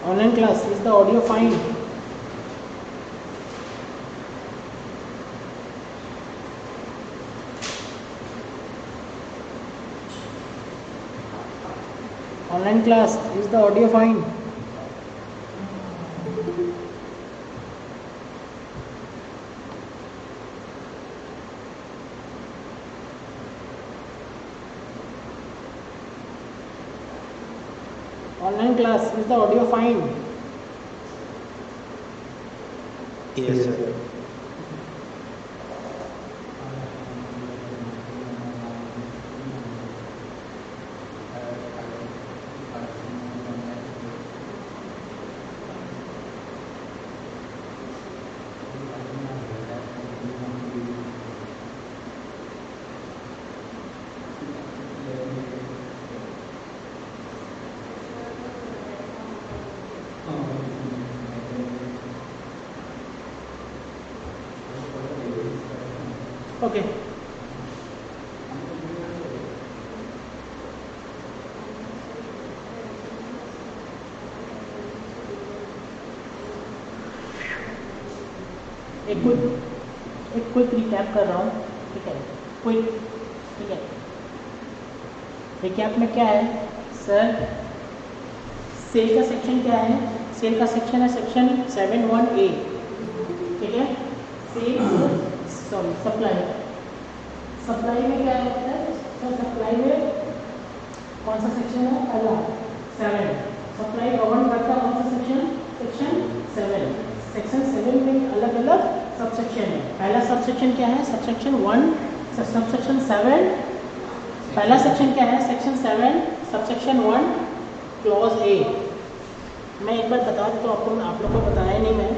Online class, is the audio fine? Online class, is the audio fine? Online class, is the audio fine? Yes, sir. Okay. एक quick recap कर रहा हूँ, ठीक है? Quick, ठीक है? रिकैप में क्या है सर? सेल का सेक्शन क्या है? सेल का सेक्शन है सेक्शन 7(1)(a), ठीक है? सेल सॉरी सप्लाई में क्या होता है सर? सप्लाई में कौन सा सेक्शन है? पहला 7। सप्लाई गवर्न करता है कौन सा सेक्शन? सेक्शन 7। सेक्शन 7 में अलग अलग सब सेक्शन है। पहला सब सेक्शन क्या है? Subsection 1, subsection 7। पहला सेक्शन क्या है? सेक्शन 7 सबसेक्शन 1 क्लॉज ए। मैं एक बार बता देता हूँ, आप लोग को बताया नहीं मैं।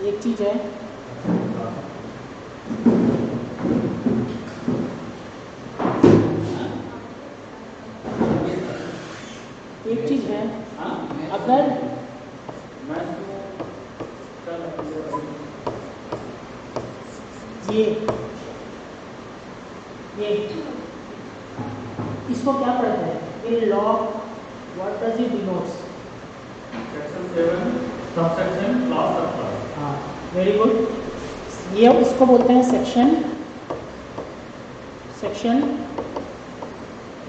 एक चीज़ है, अगर ये इसको क्या पढ़ते हैं? In log what does it denotes? Section 7 subsection class subclass. हाँ, वेरी गुड। ये इसको बोलते हैं section.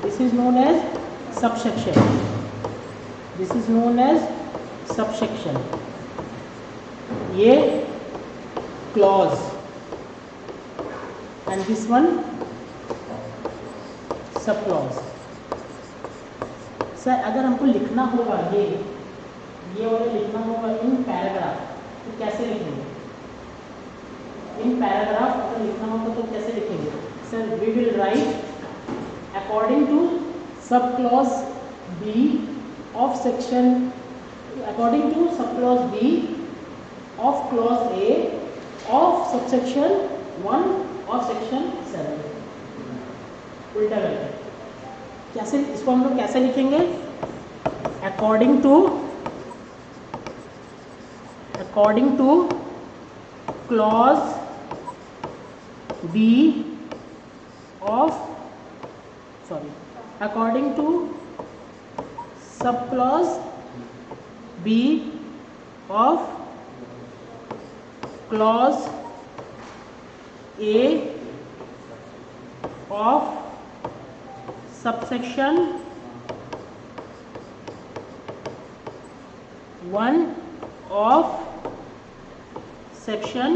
This is known as subsection. This is known as subsection. ये clause and this one sub clause. Sir अगर हमको लिखना होगा ये वाला लिखना होगा इन पैराग्राफ, तो कैसे लिखेंगे? इन पैराग्राफ अगर लिखना होगा तो कैसे लिखेंगे? Sir we will write according to sub clause B of section, according to subclause B of clause A of subsection 1 of section 7। उल्टा करके कैसे इसको हम लोग कैसे लिखेंगे? according to clause B of according to subclause B of clause A of subsection 1 of section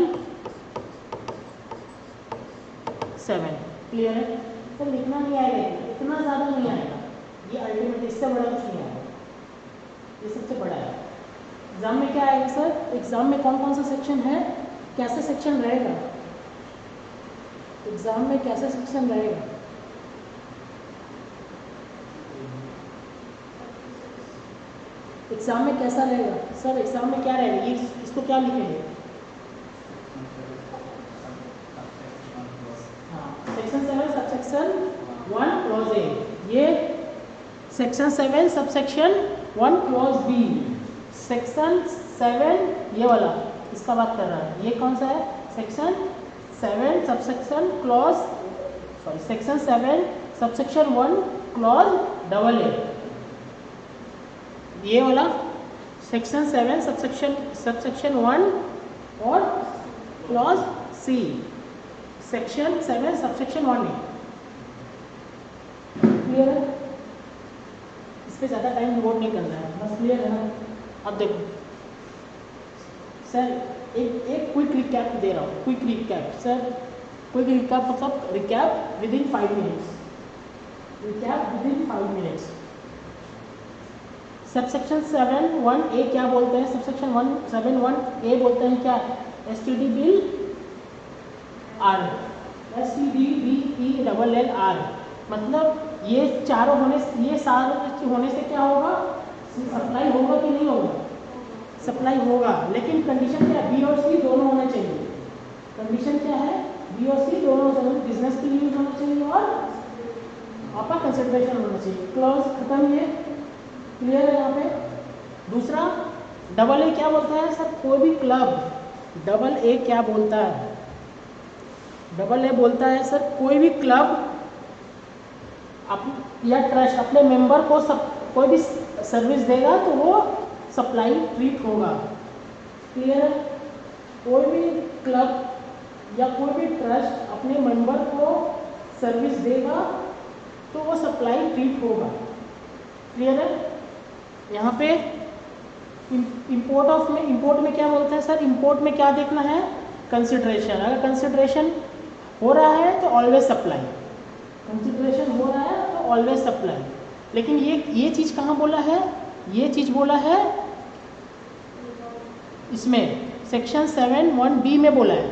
7। Clear है? तो लिखना नहीं आएगा, इतना ज़्यादा नहीं आएगा, ये अल्टीमेट इससे बड़ा कुछ नहीं आएगा, ये सबसे बड़ा है। एग्जाम में क्या आएगा सर? एग्जाम में कौन कौन सा सेक्शन है, कैसे सेक्शन रहेगा? एग्जाम में कैसे सेक्शन रहेगा? एग्जाम में कैसा रहेगा सर? एग्जाम में क्या रहेगा? ये इसको क्या लिखेंगे? हाँ, सेक्शन 7 सबसेक्शन 1 क्लॉज ए। ये section 7 subsection 1 clause B. Section 7 ये वाला इसका बात कर रहा है। ये कौन सा है? Section 7 subsection clause section 7 subsection 1 clause double A. ये वाला सेक्शन 7 सबसेक्शन 1 और क्लॉज सी, सेक्शन 7 सबसेक्शन 1 है। क्लियर है? इस पे ज़्यादा टाइम डिवोट नहीं करना है, बस क्लियर है ना? अब देखो सर, एक क्विक रिकैप दे रहा हूँ। Quick recap sir, quick recap मतलब recap within 5 minutes, recap within 5 minutes. Subsection 7(1)(a) क्या बोलते हैं? सबसेक्शन 7(1)(a) बोलते हैं क्या? STD बिल R, STDBELLR, मतलब ये चारों होने, ये सारे होने से क्या होगा? सप्लाई होगा कि नहीं होगा? सप्लाई होगा, लेकिन कंडीशन क्या है? बी और सी दोनों होने चाहिए। कंडीशन क्या है? बी और सी दोनों बिजनेस के लिए यूज होना चाहिए और आपका कंसिडरेशन होना चाहिए। क्लॉज खत्म, ये क्लियर है यहाँ पे? दूसरा AA क्या बोलता है सर? कोई भी क्लब, AA क्या बोलता है? AA बोलता है सर कोई भी क्लब या ट्रस्ट अपने मेंबर को कोई भी सर्विस देगा तो वो सप्लाई ट्रीट होगा। क्लियर है? कोई भी क्लब या कोई भी ट्रस्ट अपने मेंबर को सर्विस देगा तो वो सप्लाई ट्रीट होगा। क्लियर है? यहाँ पे इंपोर्ट में क्या बोलते हैं सर? इंपोर्ट में क्या देखना है? कंसिडरेशन। अगर कंसिडरेशन हो रहा है तो ऑलवेज सप्लाई, कंसिडरेशन हो रहा है तो ऑलवेज सप्लाई। लेकिन ये चीज़ कहाँ बोला है? ये चीज़ बोला है इसमें सेक्शन 7(1)(b) में बोला है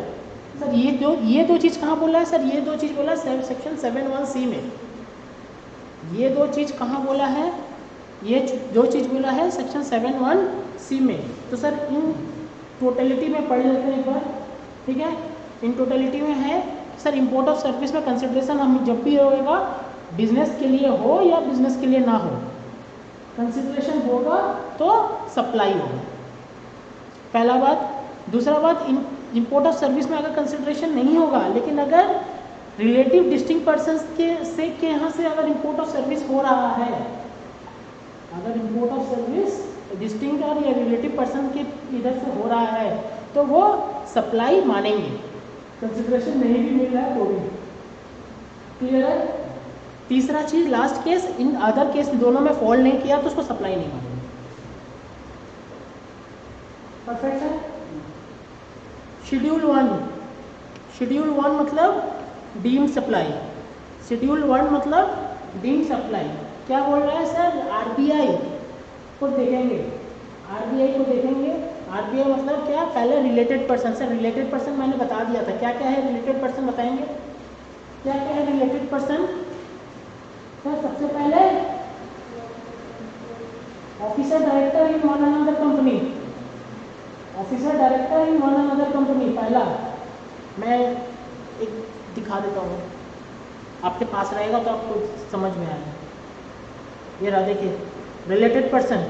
सर। ये दो चीज़ कहाँ बोला है सर? ये दो चीज़ बोला है सेक्शन 7(1)(c) में। ये दो चीज़ कहाँ बोला है? ये दो चीज़ बोला है सेक्शन 7(1)(c) में। तो सर इन टोटलिटी में पढ़ लेते हैं एक बार, ठीक है? इन टोटलिटी में है सर, इंपोर्ट ऑफ सर्विस में कंसिडरेशन हम जब भी होगा, बिजनेस के लिए हो या बिजनेस के लिए ना हो, कंसिडरेशन होगा तो सप्लाई होगा। पहला बात। दूसरा बात, इंपोर्ट ऑफ सर्विस में अगर कंसिडरेशन नहीं होगा, लेकिन अगर रिलेटिव डिस्टिंक्ट पर्सन्स के यहाँ से अगर इंपोर्ट ऑफ सर्विस हो रहा है, अगर इंपोर्ट ऑफ सर्विस डिस्टिंक्ट और या रिलेटिव पर्सन के इधर से हो रहा है तो वो सप्लाई मानेंगे, कंसिडरेशन नहीं भी मिल रहा है तो भी। क्लियर है? तीसरा चीज, last case, in other case दोनों में फॉल नहीं किया तो उसको सप्लाई नहीं मानेंगे। परफेक्ट है? शेड्यूल 1 मतलब डीम्ड सप्लाई। शेड्यूल 1 मतलब डीम्ड सप्लाई। क्या बोल रहा है सर? RBI को देखेंगे, RBI को देखेंगे। RBI मतलब क्या? पहले related person. Sir related person मैंने बता दिया था, क्या क्या है रिलेटेड पर्सन, बताएंगे क्या क्या है रिलेटेड पर्सन? सर सबसे पहले officer director in one another company, officer director in one another company. पहला मैं एक दिखा देता हूँ, आपके पास रहेगा तो आपको समझ में आएगा। ये रहा, देखिए related person.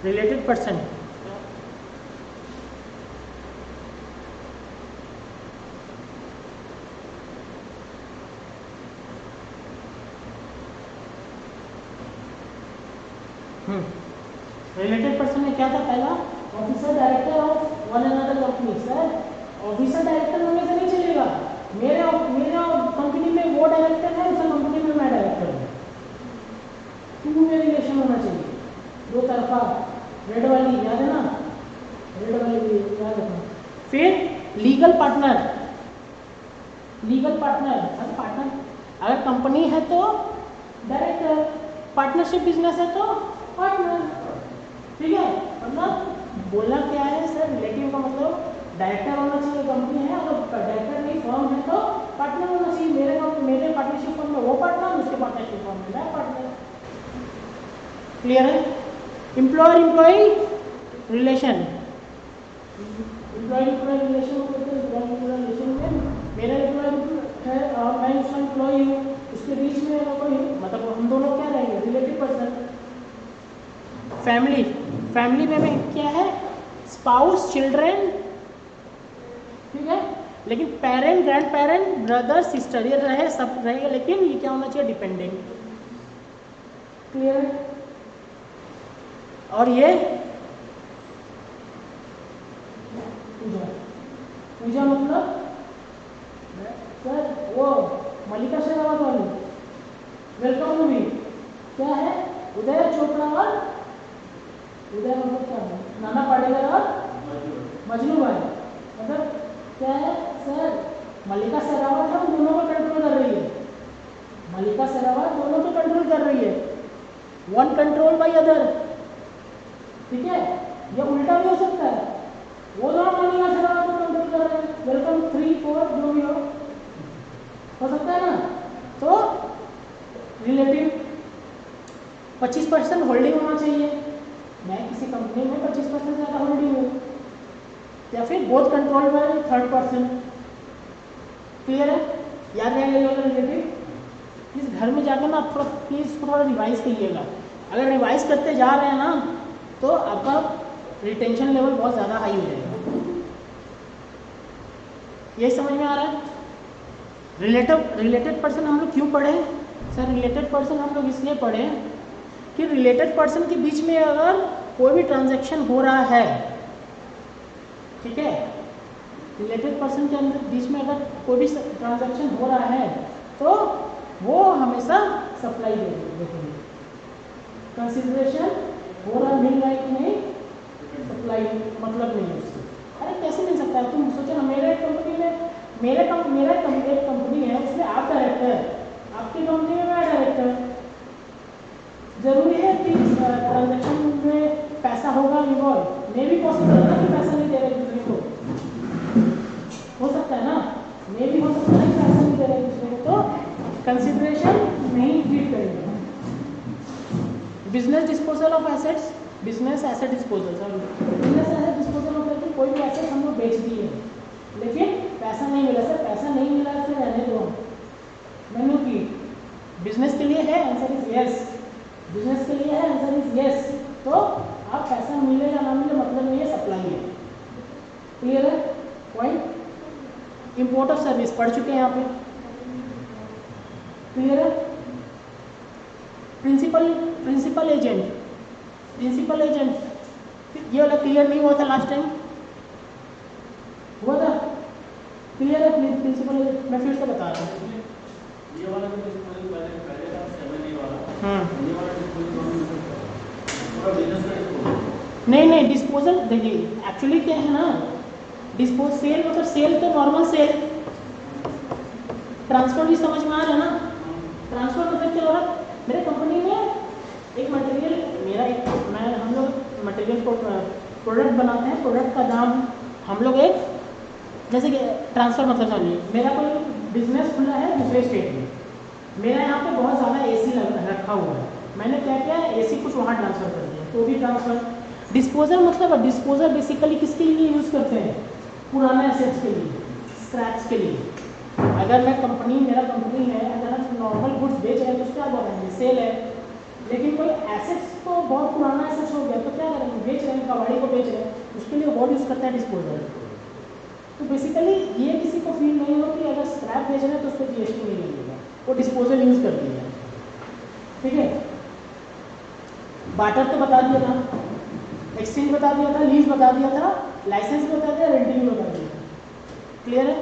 Related person related person में क्या था? पहला officer director of one another company. Sir officer director होने से नहीं चलेगा, मेरे कंपनी में वो डायरेक्टर है, उस कंपनी में मैं डायरेक्टर हूँ, टू में रिलेशन होना चाहिए, दो तरफा। रेड वाली याद है ना? रेड वाली याद रखना। फिर लीगल पार्टनर, लीगल पार्टनर अगर कंपनी है तो डायरेक्टर, पार्टनरशिप बिजनेस है तो पार्टनर। ठीक है? मतलब बोलना क्या है सर? रिलेटिव का मतलब डायरेक्टर होना चाहिए कंपनी है, अगर डायरेक्टर नहीं फर्म है तो पार्टनर होना चाहिए। मेरे पार्टनरशिप फर्म में वो पार्टनर, उसके पार्टनरशिप फर्म में मैं पार्टनर। क्लियर है? Employer employee relation, employ relation में मेरा एम्प्लॉय है और मैं उसका एम्प्लॉय हूँ, उसके बीच में कोई मतलब हम दोनों क्या रहेंगे? Relative person. फैमिली फैमिली में क्या है, स्पाउस, चिल्ड्रेन, ठीक है, लेकिन parent, grand parent, brother, sister ये रहे, सब रहेगा, लेकिन ये क्या होना चाहिए, डिपेंडेंट। क्लियर है? और ये पूजा, पूजा मतलब सर वो मल्लिका शेरावत वाली वेलकम मूवी क्या है, उदय चोपड़ा और उदय मतलब क्या है, नाना पाटेकर और मजनू भाई, मतलब क्या है सर, मल्लिका शेरावत है, दोनों को कंट्रोल कर रही है, मल्लिका शेरावत दोनों को कंट्रोल कर रही है, वन कंट्रोल बाय अदर, ठीक है, ये उल्टा भी हो सकता है, वो दोनों मल्लिका शेरावत को कंट्रोल कर रहे हैं, वेलकम 3 4 जो भी हो सकता है ना। तो रिलेटिव 25% होल्डिंग होना चाहिए, मैं किसी कंपनी में 25% ज़्यादा होल्डिंग हूँ, या फिर both control by third person. Clear है? याद रहेगा ये वाला रिलेटिव। इस घर में जाकर ना आप थोड़ा प्लीज़ इसको थोड़ा रिवाइज करिएगा, अगर रिवाइज करते जा रहे हैं ना तो आपका रिटेंशन लेवल बहुत ज़्यादा हाई हो जाएगा। यही समझ में आ रहा है? रिलेटेड पर्सन हम लोग क्यों पढ़े सर? रिलेटेड पर्सन हम लोग इसलिए पढ़े कि रिलेटेड पर्सन के बीच में अगर कोई भी ट्रांजैक्शन हो रहा है, ठीक है, रिलेटेड पर्सन के अंदर बीच में अगर कोई भी ट्रांजैक्शन हो रहा है तो वो हमेशा सप्लाई देखेंगे, कंसिडरेशन हो रहा मिल रहा है कि नहीं, सप्लाई मतलब नहीं है उससे। अरे कैसे मिल सकता है? तुम सोचो ना, मेरे कंपनी में मेरा एक कंपनी है, उसमें आप डायरेक्टर है, आपकी कंपनी में मैं डायरेक्टर, जरूरी है कि ट्रांजैक्शन में पैसा होगा इन्वॉल्व, मे भी पॉसिबल है ना कि पैसा नहीं दे रहे दूसरे को, हो सकता है ना, मे भी हो सकता है कि पैसा नहीं दे रहे दूसरे को, तो कंसिडरेशन नहीं ट्रीट करेंगे। Business disposal of assets, business asset disposal, business asset disposal मतलब कोई भी एसेट हम लोग बेच दिए लेकिन पैसा नहीं मिला, सर पैसा नहीं मिला फिर रहने दो, मैंने की बिजनेस के लिए है, आंसर इज यस, बिजनेस के लिए है, आंसर इज यस, तो आप पैसा मिले या ना मिले मतलब नहीं है, सप्लाई है। क्लियर है पॉइंट? इंपोर्ट ऑफ सर्विस पढ़ चुके हैं यहाँ पे, क्लियर है? प्रिंसिपल एजेंट ये वाला क्लियर नहीं हुआ था लास्ट टाइम, हुआ था? क्लियर है? प्रिंसिपल एजेंट मैं फिर से बता रहा हूँ, ये वाला जो डिस्पोजल पहले था 7A वाला, ये वाला डिस्पोजल पूरा बिजनेस का डिस्पोजल नहीं डिस्पोजल देखिए एक्चुअली क्या है ना, डिस्पोज सेल मतलब सेल तो नॉर्मल सेल, ट्रांसफर भी समझ में आ रहा है ना, ट्रांसफर मतलब क्या हो रहा है, मेरे कंपनी में एक मटेरियल हम लोग मटेरियल प्रोडक्ट बनाते हैं, प्रोडक्ट का दाम हम लोग एक जैसे कि ट्रांसफ़र मतलब समझिए, मेरा कोई बिजनेस खुला है दूसरे स्टेट में, मेरा यहाँ पे बहुत ज़्यादा एसी रखा हुआ है, मैंने क्या किया एसी कुछ वहाँ ट्रांसफ़र कर दिया, तो भी ट्रांसफ़र। डिस्पोजल मतलब डिस्पोजल बेसिकली किसके लिए यूज़ करते हैं? पुराने एसेट्स के लिए, स्क्रैप्स के लिए। अगर मेरा कंपनी है, अगर हम नॉर्मल गुड्स बेच रहे हैं तो क्या बोलेंगे, सेल है, लेकिन कोई एसेट्स तो बहुत पुराना एसेट्स हो गया तो क्या करेंगे, बेच रहे हैं, कबाड़ी को बेच रहे हैं, उसके लिए वर्ड यूज़ करता है डिस्पोजल। तो बेसिकली ये किसी को फील नहीं हो कि अगर स्क्रैप बेच रहे हैं तो उस पर GST नहीं लगेगा, वो डिस्पोजल यूज़ कर दिया, ठीक है। बाटर तो बता दिया था, एक्सचेंज बता दिया था, लीज बता दिया था, लाइसेंस बता दिया, रेंटिंग भी बता दिया था। क्लियर है?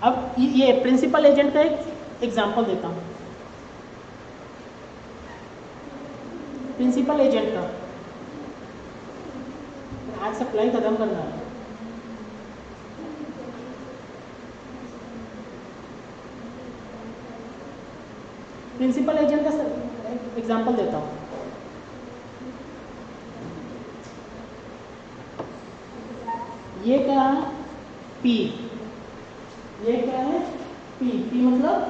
अब ये प्रिंसिपल एजेंट का एक एग्जांपल देता हूँ, प्रिंसिपल एजेंट का, आज सप्लाई खत्म करना है। प्रिंसिपल एजेंट का एग्जांपल देता हूँ, ये क्या है P, ये क्या है P मतलब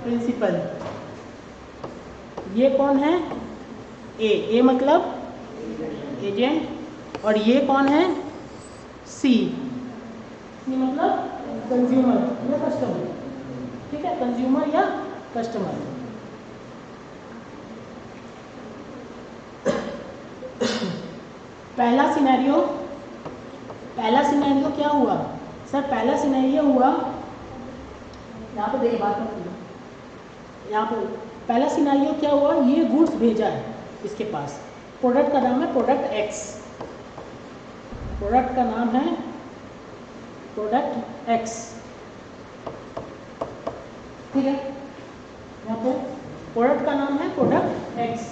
प्रिंसिपल, ये कौन है A मतलब एजेंट, और ये कौन है C मतलब कंज्यूमर या कस्टमर, ठीक है, कंज्यूमर या कस्टमर। पहला सिनेरियो क्या हुआ सर? पहला सिनेरियो हुआ, यहाँ पे देखिए बात करते हैं, यहाँ पे पहला सिनेरियो क्या हुआ, ये गुड्स भेजा है इसके पास, प्रोडक्ट का नाम है प्रोडक्ट एक्स, प्रोडक्ट का नाम है प्रोडक्ट एक्स, ठीक है, यहाँ पे प्रोडक्ट का नाम है प्रोडक्ट एक्स,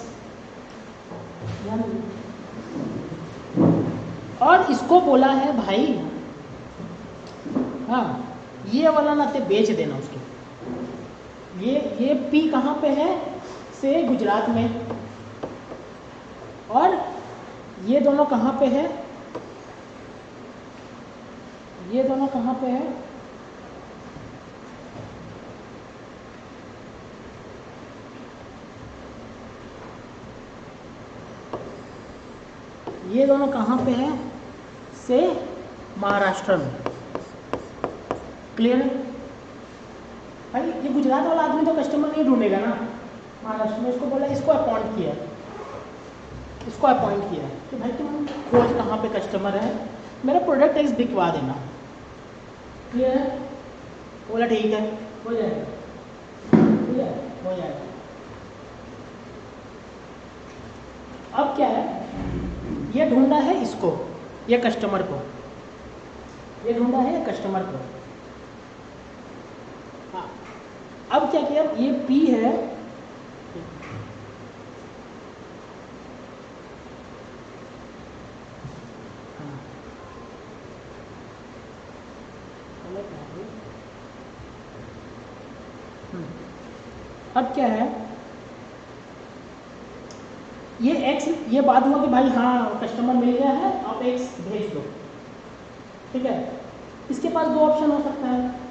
और इसको बोला है भाई, हाँ ये वाला ना ते बेच देना उसको, ये पी कहाँ पे है? से गुजरात में, और ये दोनों कहाँ पे है? ये दोनों कहाँ पे है? ये दोनों कहाँ पे है? से महाराष्ट्र में। क्लियर है भाई? ये गुजरात वाला आदमी तो कस्टमर नहीं ढूंढेगा ना महाराष्ट्र में, इसको बोला, इसको अपॉइंट किया, कि भाई तुम खोज कहाँ पे कस्टमर है, मेरा प्रोडक्ट एक्स बिकवा देना। क्लियर है? बोला ठीक है, हो जाएगा, ठीक है, हो जाएगा। अब क्या है, ये ढूंढा है इसको, ये कस्टमर को, ये ढूंढा है कस्टमर को। हाँ, अब क्या किया, ये पी है, अब क्या है, ये एक्स, ये बात हुआ कि भाई हाँ कस्टमर मिल गया है, आप एक्स भेज दो, ठीक है। इसके पास दो ऑप्शन हो सकता है,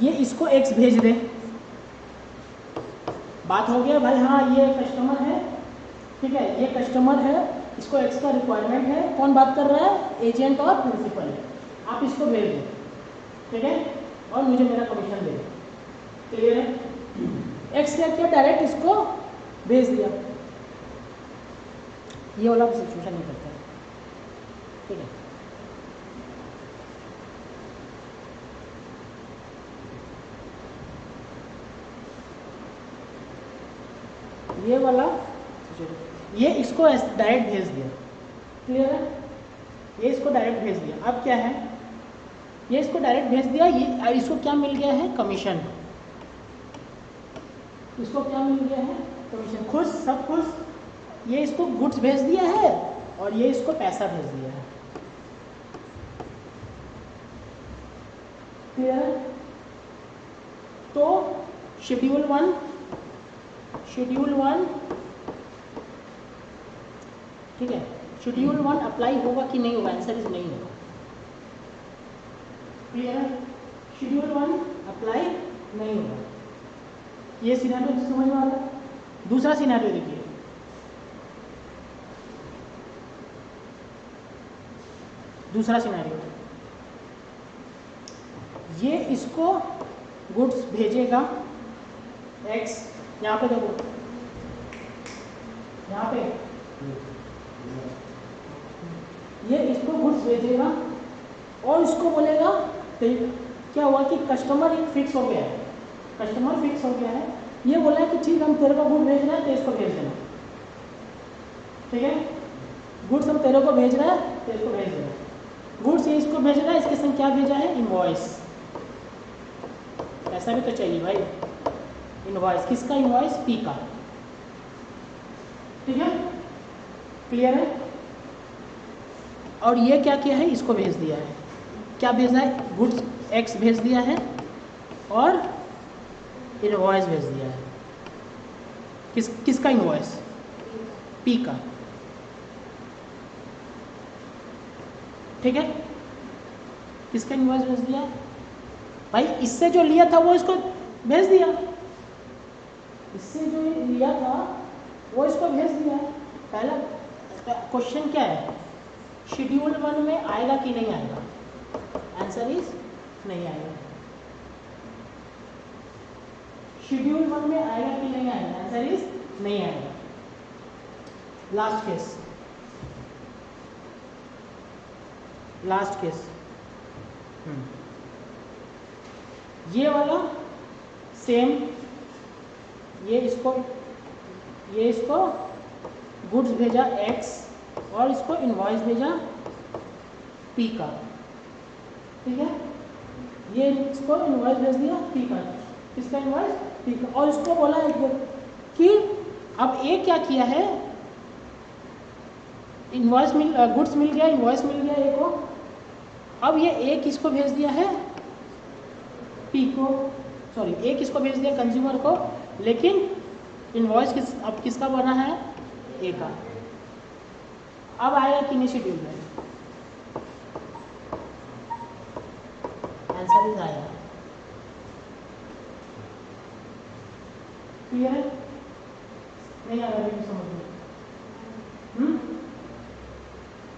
ये इसको एक्स भेज दे, बात हो गया भाई हाँ ये कस्टमर है, ठीक है, ये कस्टमर है, इसको एक्स का रिक्वायरमेंट है, कौन बात कर रहा है? एजेंट और प्रिंसिपल है, आप इसको भेज दो, ठीक है, और मुझे मेरा कमीशन दे दो। क्लियर है? एक्स क्या किया, डायरेक्ट इसको भेज दिया, ये वाला सिचुएशन नहीं करता है, ठीक है। ये वाला ये इसको डायरेक्ट भेज दिया, क्लियर है, ये इसको डायरेक्ट भेज दिया। अब क्या है, ये इसको डायरेक्ट भेज दिया, ये इसको क्या मिल गया है? कमीशन, इसको क्या मिल गया है? कमीशन। खुश, सब खुश, ये इसको गुड्स भेज दिया है और ये इसको पैसा भेज दिया है, क्लियर। तो शेड्यूल वन, ठीक है, शेड्यूल 1 अप्लाई होगा कि नहीं होगा? आंसर इज नहीं होगा, क्लियर है, शेड्यूल 1 अप्लाई नहीं होगा। ये सिनेरियो समझ में आ रहा है? दूसरा सिनेरियो देखिए, दूसरा सिनेरियो, ये इसको गुड्स भेजेगा एक्स, यहाँ पे देखो, यहाँ पे ये इसको गुड्स भेजेगा और इसको बोलेगा, तो क्या हुआ कि कस्टमर एक फिक्स हो गया है, कस्टमर फिक्स हो गया है, ये बोला है कि ठीक हम तेरे को गुड भेज रहे हैं तो इसको भेज देना, ठीक है, गुड्स हम तेरे को भेज रहे हैं तो इसको भेज देना, गुड्स ये इसको भेज रहा है, इसके संग क्या भेजा है? इनवॉइस, ऐसा भी तो चाहिए भाई, इनवॉइस, किसका इनवॉइस? पी का, ठीक है, क्लियर है। और ये क्या किया है? इसको भेज दिया है, क्या भेजा है? गुड्स एक्स भेज दिया है और इनवॉइस भेज दिया है, किसका इनवॉइस? पी का, ठीक है, किसका इनवॉइस भेज दिया है? भाई इससे जो लिया था वो इसको भेज दिया, इससे जो लिया था वो इसको भेज दिया। पहला क्वेश्चन क्या है? शेड्यूल 1 में आएगा कि नहीं आएगा? आंसर इज नहीं आएगा। शेड्यूल 1 में आएगा कि नहीं आएगा? आंसर इज नहीं आएगा। लास्ट केस ये वाला सेम, ये इसको गुड्स भेजा x और इसको इनवॉइस भेजा p का, ठीक है। ये इसको इनवॉइस भेज दिया p का, किसका इनवॉइस p का, और इसको बोला है कि अब ए क्या किया है, गुड्स मिल गया, इनवॉइस मिल गया ए को, अब ये ए किसको भेज दिया है पी को, सॉरी ए किसको भेज दिया कंज्यूमर को, लेकिन इनवॉइस अब किसका बना है ए का। अब आएगा किन्हीं शेड्यूल में आंसर इज आएगा, क्लियर है, नहीं आ रहा है समझ में,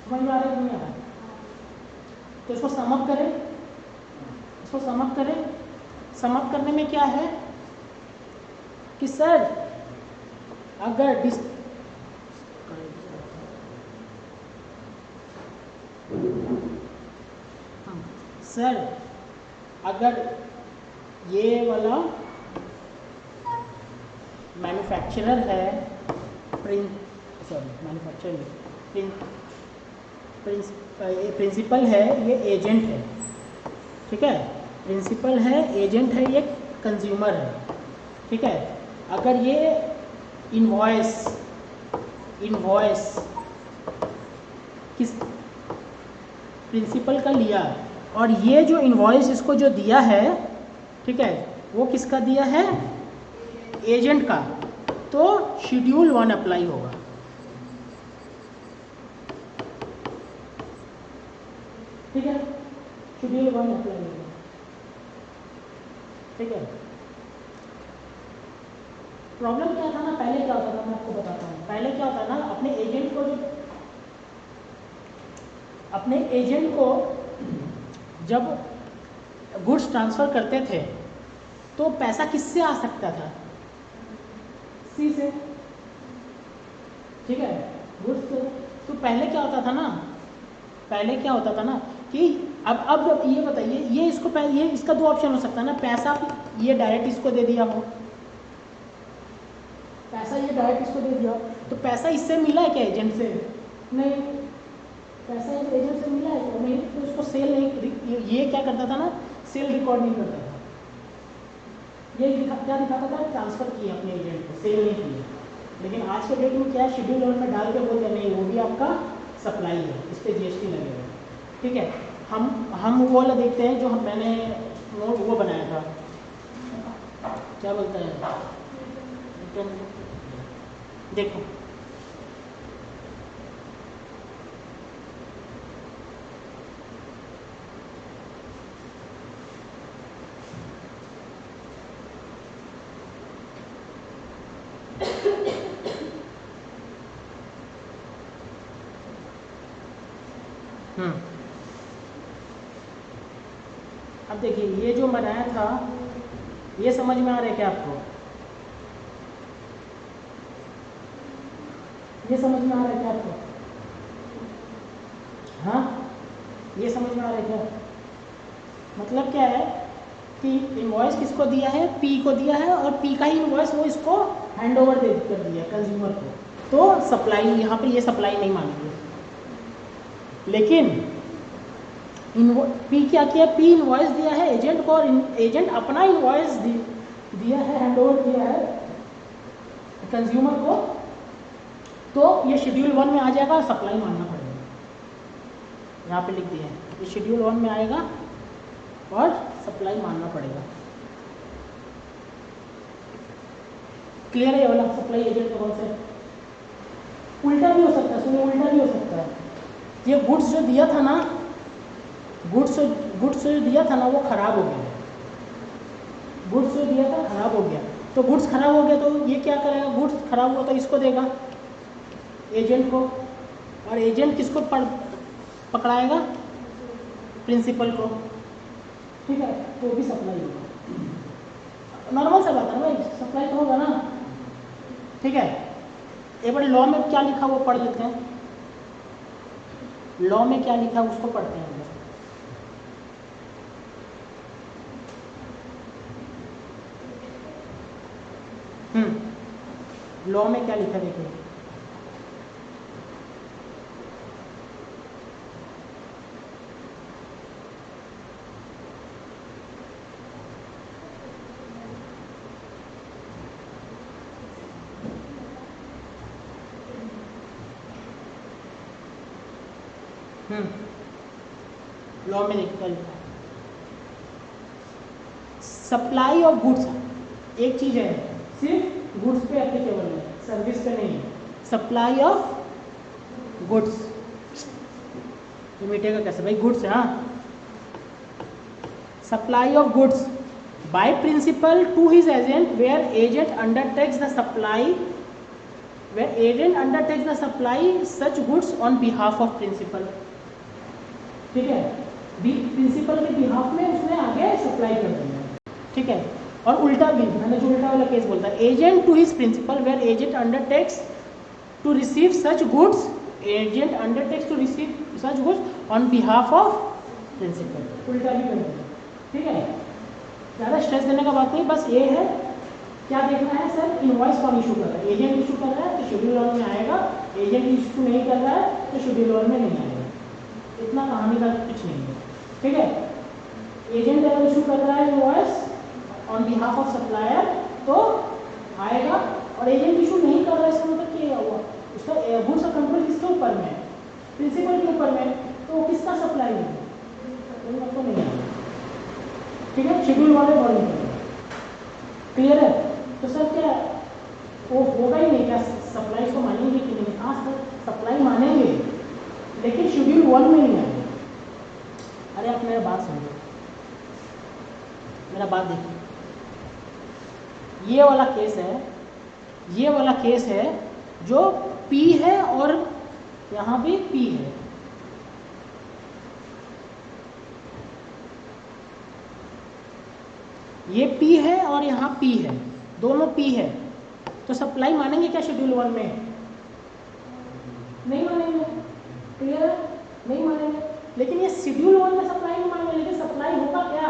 समझ में आ रहा है नहीं आ रहा है, तो इसको समअप करें, समअप करने में क्या है कि सर अगर सर अगर ये वाला मैन्युफैक्चरर है, प्रिंसिपल है, ये एजेंट है, ठीक है, प्रिंसिपल है, एजेंट है, ये कंज्यूमर है, ठीक है। अगर ये इनवॉइस किस प्रिंसिपल का लिया और ये जो इनवॉइस इसको जो दिया है, ठीक है, वो किसका दिया है एजेंट का, तो शेड्यूल 1 अप्लाई होगा, ठीक है, शेड्यूल 1 अप्लाई होगा, ठीक है। प्रॉब्लम क्या था ना, पहले क्या होता था मैं आपको बताता हूँ, पहले क्या होता ना, अपने एजेंट को जब गुड्स ट्रांसफ़र करते थे तो पैसा किससे आ सकता था, सी से, ठीक है, गुड्स से। तो पहले क्या होता था ना कि अब जब ये बताइए, ये इसको पहले ये इसका 2 ऑप्शन हो सकता है ना, पैसा ये डायरेक्ट इसको दे दिया हो, तो पैसा इससे मिला है क्या एजेंट से, नहीं, पैसा एजेंट से मिला है क्या, नहीं, तो इसको सेल नहीं, ये क्या करता था ना, सेल रिकॉर्ड नहीं करता था, ये क्या दिखाता था, ट्रांसफ़र किया अपने एजेंट को, सेल नहीं किया। लेकिन आज के डेट में क्या है, शेड्यूल 1 में डाल के बोलते नहीं, वो भी आपका सप्लाई है, इस पर GST लगेगा, ठीक है। हम वो वाला देखते हैं जो मैंने वो बनाया था, क्या बोलते हैं, देखो अब देखिए ये जो बनाया था, ये समझ में आ रहा है क्या आपको, ये समझ में आ रहा है क्या आपको, हाँ, ये समझ में आ रहा है क्या, मतलब क्या है कि इनवॉइस किसको दिया है, पी को दिया है, और पी का ही इनवॉइस वो इसको हैंड ओवर कर दिया कंज्यूमर को, तो सप्लाई, यहाँ पे ये सप्लाई नहीं मांगी है। लेकिन पी क्या किया, पी इनवॉइस दिया है एजेंट को, और एजेंट अपना इनवॉइस दिया है, हैंड ओवर किया है कंज्यूमर को, तो ये शेड्यूल 1 में आ जाएगा, सप्लाई मानना पड़ेगा, यहाँ पे लिख दिया है, ये शेड्यूल 1 में आएगा और सप्लाई मानना पड़ेगा, क्लियर है ये वाला, सप्लाई एजेंट का कॉन्सेप्ट। उल्टा भी हो सकता है, सुनिए, उल्टा भी हो सकता है, ये गुड्स जो दिया था ना, गुड्स जो दिया था ना, वो खराब हो गया, गुड्स जो दिया था खराब हो गया, तो गुड्स खराब हो गया तो ये क्या करेगा, गुड्स खराब हुआ तो इसको देगा एजेंट को, और एजेंट किसको पकड़ाएगा, प्रिंसिपल को, ठीक है, तो भी सप्लाई होगा, नॉर्मल सा बात है भाई, सप्लाई तो होगा ना, ठीक है। एक बार लॉ में क्या लिखा वो पढ़ लेते हैं, लॉ में क्या लिखा है उसको पढ़ते हैं। लॉ में क्या लिखा देखिए, लॉ में क्या लिखा है, सप्लाई ऑफ गुड्स एक चीज है, सिर्फ गुड्स पे एप्लीकेबल है, सर्विस पे नहीं है। सप्लाई ऑफ गुड्स, ये मिटेगा कैसे भाई, गुड्स है, हाँ। Supply of goods by principal to his agent where agent undertakes the supply, where agent undertakes the supply such goods on behalf of principal. ठीक है, प्रिंसिपल के बिहाफ में उसने आगे सप्लाई कर दिया। ठीक है, और उल्टा भी, मैंने जो उल्टा वाला केस बोलता है, agent to his principal where agent undertakes to receive such goods, agent undertakes to receive such goods on behalf of principal, उल्टा भी कर दिया। ठीक है, ज़्यादा स्ट्रेस देने का बात नहीं, बस ये है क्या देखना है सर, इनवॉइस कौन इशू कर रहा है, एजेंट इशू कर रहा है तो शेड्यूल वन में आएगा, एजेंट इशू नहीं कर रहा है तो शेड्यूल वन में नहीं आएगा, इतना कहानी का कुछ नहीं है। ठीक है, एजेंट अगर इशू कर रहा है invoice on behalf of supplier तो आएगा, और एजेंट इशू नहीं कर रहा है इसका मतलब क्या हुआ, उसका गुड्स का कंट्रोल किसके ऊपर में है, प्रिंसिपल के ऊपर में, तो किसका सप्लाई है, तो नहीं आएगा। ठीक है, शेड्यूल वाले बॉडी क्लियर है, तो सर क्या वो होगा ही नहीं क्या, सप्लाई को मानेंगे कि नहीं, हाँ सर सप्लाई मानेंगे लेकिन शेड्यूल वन में नहीं आएगा। अरे आप मेरा बात समझो, मेरा बात देखिए, ये वाला केस है, ये वाला केस है जो P है और यहाँ भी P है, ये P है और यहाँ P है, दोनों P है, तो सप्लाई मानेंगे क्या शेड्यूल वन में, नहीं मानेंगे, क्लियर है, नहीं मानेंगे। लेकिन ये शेड्यूल वन में सप्लाई नहीं मानेंगे, लेकिन सप्लाई होगा क्या,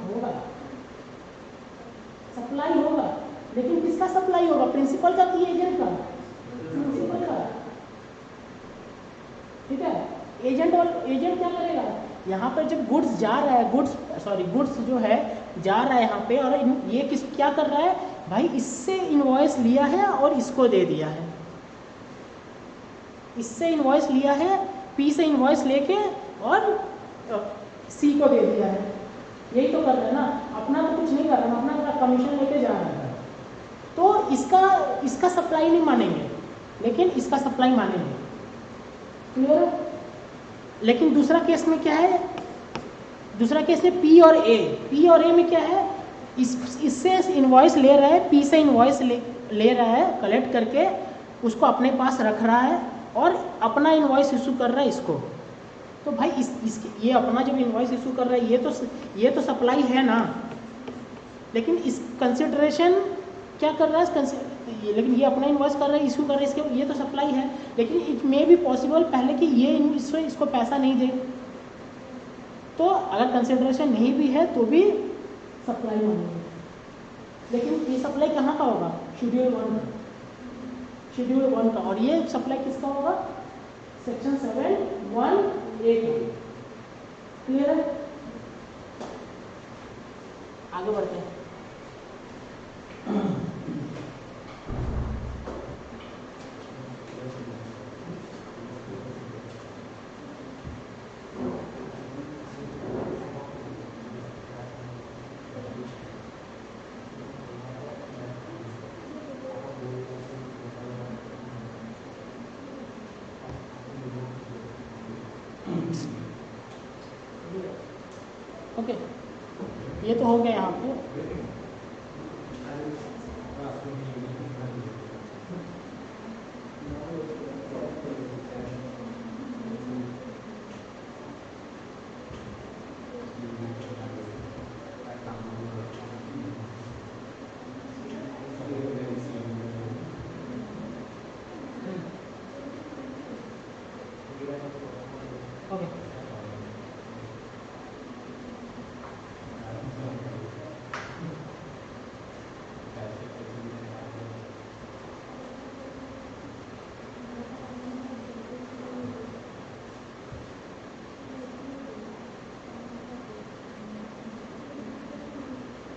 होगा सप्लाई होगा, लेकिन किसका सप्लाई होगा, प्रिंसिपल का कि एजेंट का, प्रिंसिपल का। ठीक है, एजेंट और एजेंट क्या करेगा, यहाँ पर जब गुड्स जा रहा है, गुड्स जो है जा रहा है यहाँ पे, और ये क्या कर रहा है भाई, इससे इनवॉइस लिया है और इसको दे दिया है, इससे इनवॉइस लिया है, P से इनवॉइस लेके और C को दे दिया है, यही तो कर रहा है ना, अपना तो कुछ नहीं कर रहा है, अपना कमीशन लेके जा रहा है, तो इसका सप्लाई नहीं मानेंगे लेकिन इसका सप्लाई मानेंगे, क्लियर है। लेकिन दूसरा केस में क्या है, दूसरा केस में P और A में क्या है, इससे इनवॉइस ले रहा है, P से इनवॉइस ले रहा है, कलेक्ट करके उसको अपने पास रख रहा है और अपना इनवॉइस इशू कर रहा है इसको, तो भाई ये अपना जब इनवॉइस इशू कर रहा है ये तो सप्लाई है ना, लेकिन इस कंसिडरेशन क्या कर रहा है, लेकिन ये अपना इनवॉइस कर रहा है, इशू कर रहा है, इसके ये तो सप्लाई है, लेकिन इट मे बी पॉसिबल पहले कि ये इसको पैसा नहीं दे, तो अगर कंसिडरेशन नहीं भी है तो भी सप्लाई मानेंगे, लेकिन ये सप्लाई कहाँ का होगा, शेड्यूल वन का, और ये सप्लाई किसका होगा, सेक्शन 7(1)(a) का, क्लियर है। आगे बढ़ते हैं, ओके, ये तो हो गया यहाँ पे।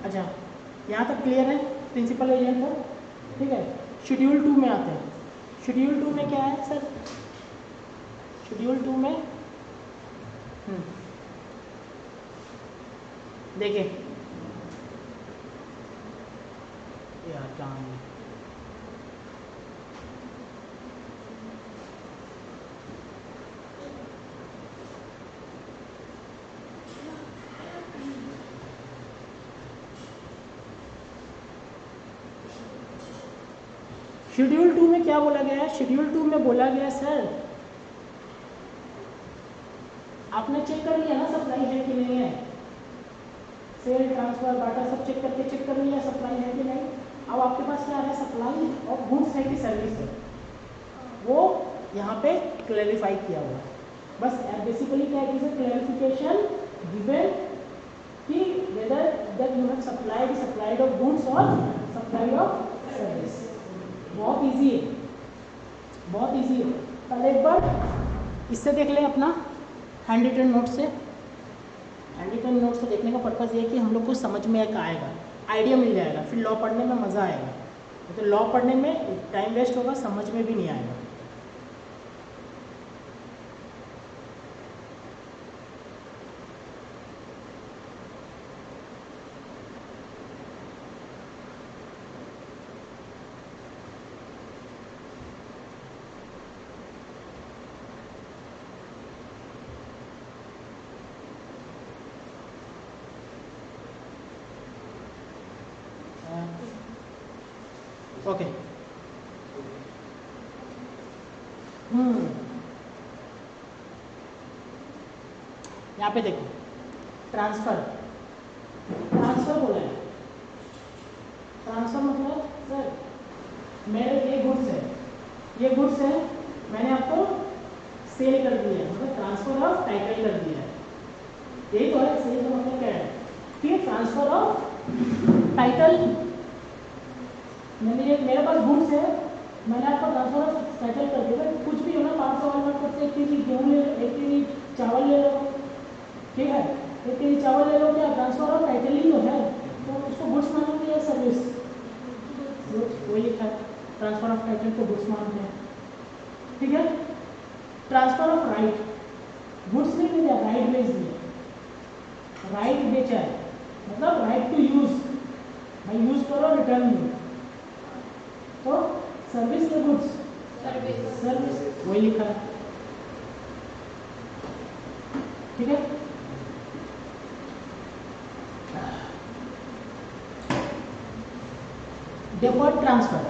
अच्छा, यहाँ तक क्लियर है प्रिंसिपल एजेंट का? ठीक है, शेड्यूल 2 में आते हैं। शेड्यूल 2 में क्या है सर? शेड्यूल 2 में देखिए यार काम शेड्यूल 2 में क्या बोला गया है? शेड्यूल 2 में बोला गया सर, आपने चेक कर लिया ना सप्लाई है कि नहीं है, सेल ट्रांसफर डाटा सब चेक कर लिया सप्लाई है कि नहीं। अब आपके पास क्या है? सप्लाई और गुड्स है कि सर्विस है, वो यहाँ पे क्लैरिफाई किया हुआ है। बस बेसिकली क्या है कि क्लैरिफिकेशन गिवन कि whether that you have supplied of goods or supply of service. बहुत इजी है, बहुत इजी है। पहले एक बार इससे देख लें अपना हैंड रिटन नोट से। हैंड रिटन नोट से देखने का पर्पज़ ये है कि हम लोग को समझ में एक आएगा, आइडिया मिल जाएगा, फिर लॉ पढ़ने में मज़ा आएगा। तो लॉ पढ़ने में टाइम वेस्ट होगा, समझ में भी नहीं आएगा। ओके, यहाँ पे देखो ट्रांसफर बोला है। ट्रांसफर मतलब सर मेरे ये गुड्स है, मैंने आपको सेल कर दिया है, मतलब ट्रांसफर ऑफ टाइटल कर दिया है। यही तो है सेल का मतलब क्या है कि ट्रांसफर ऑफ टाइटल। मेरे पास गुड्स है, मैंने आपको ट्रांसफर ऑफ टाइटल कर दिया। कुछ भी हो ना, 500 वाला करते 1 केजी गेहूँ ले लो, 1 केजी चावल ले लो, ठीक है, 1 केजी चावल ले लो, क्या ट्रांसफर ऑफ टाइटल ही तो है। तो उसको गुड्स मानोगे या सर्विस? वही लिखा है, ट्रांसफर ऑफ टाइटल को गुड्स मानते हैं, ठीक है। ट्रांसफर ऑफ राइट, गुड्स नहीं दिया, राइट बेच दिया, राइट बेचा है, मतलब राइट टू यूज, भाई यूज करो रिटर्न दो। तो सर्विस के गुड्स, सर्विस वही लिखा है, ठीक है। डिफर्ड ट्रांसफर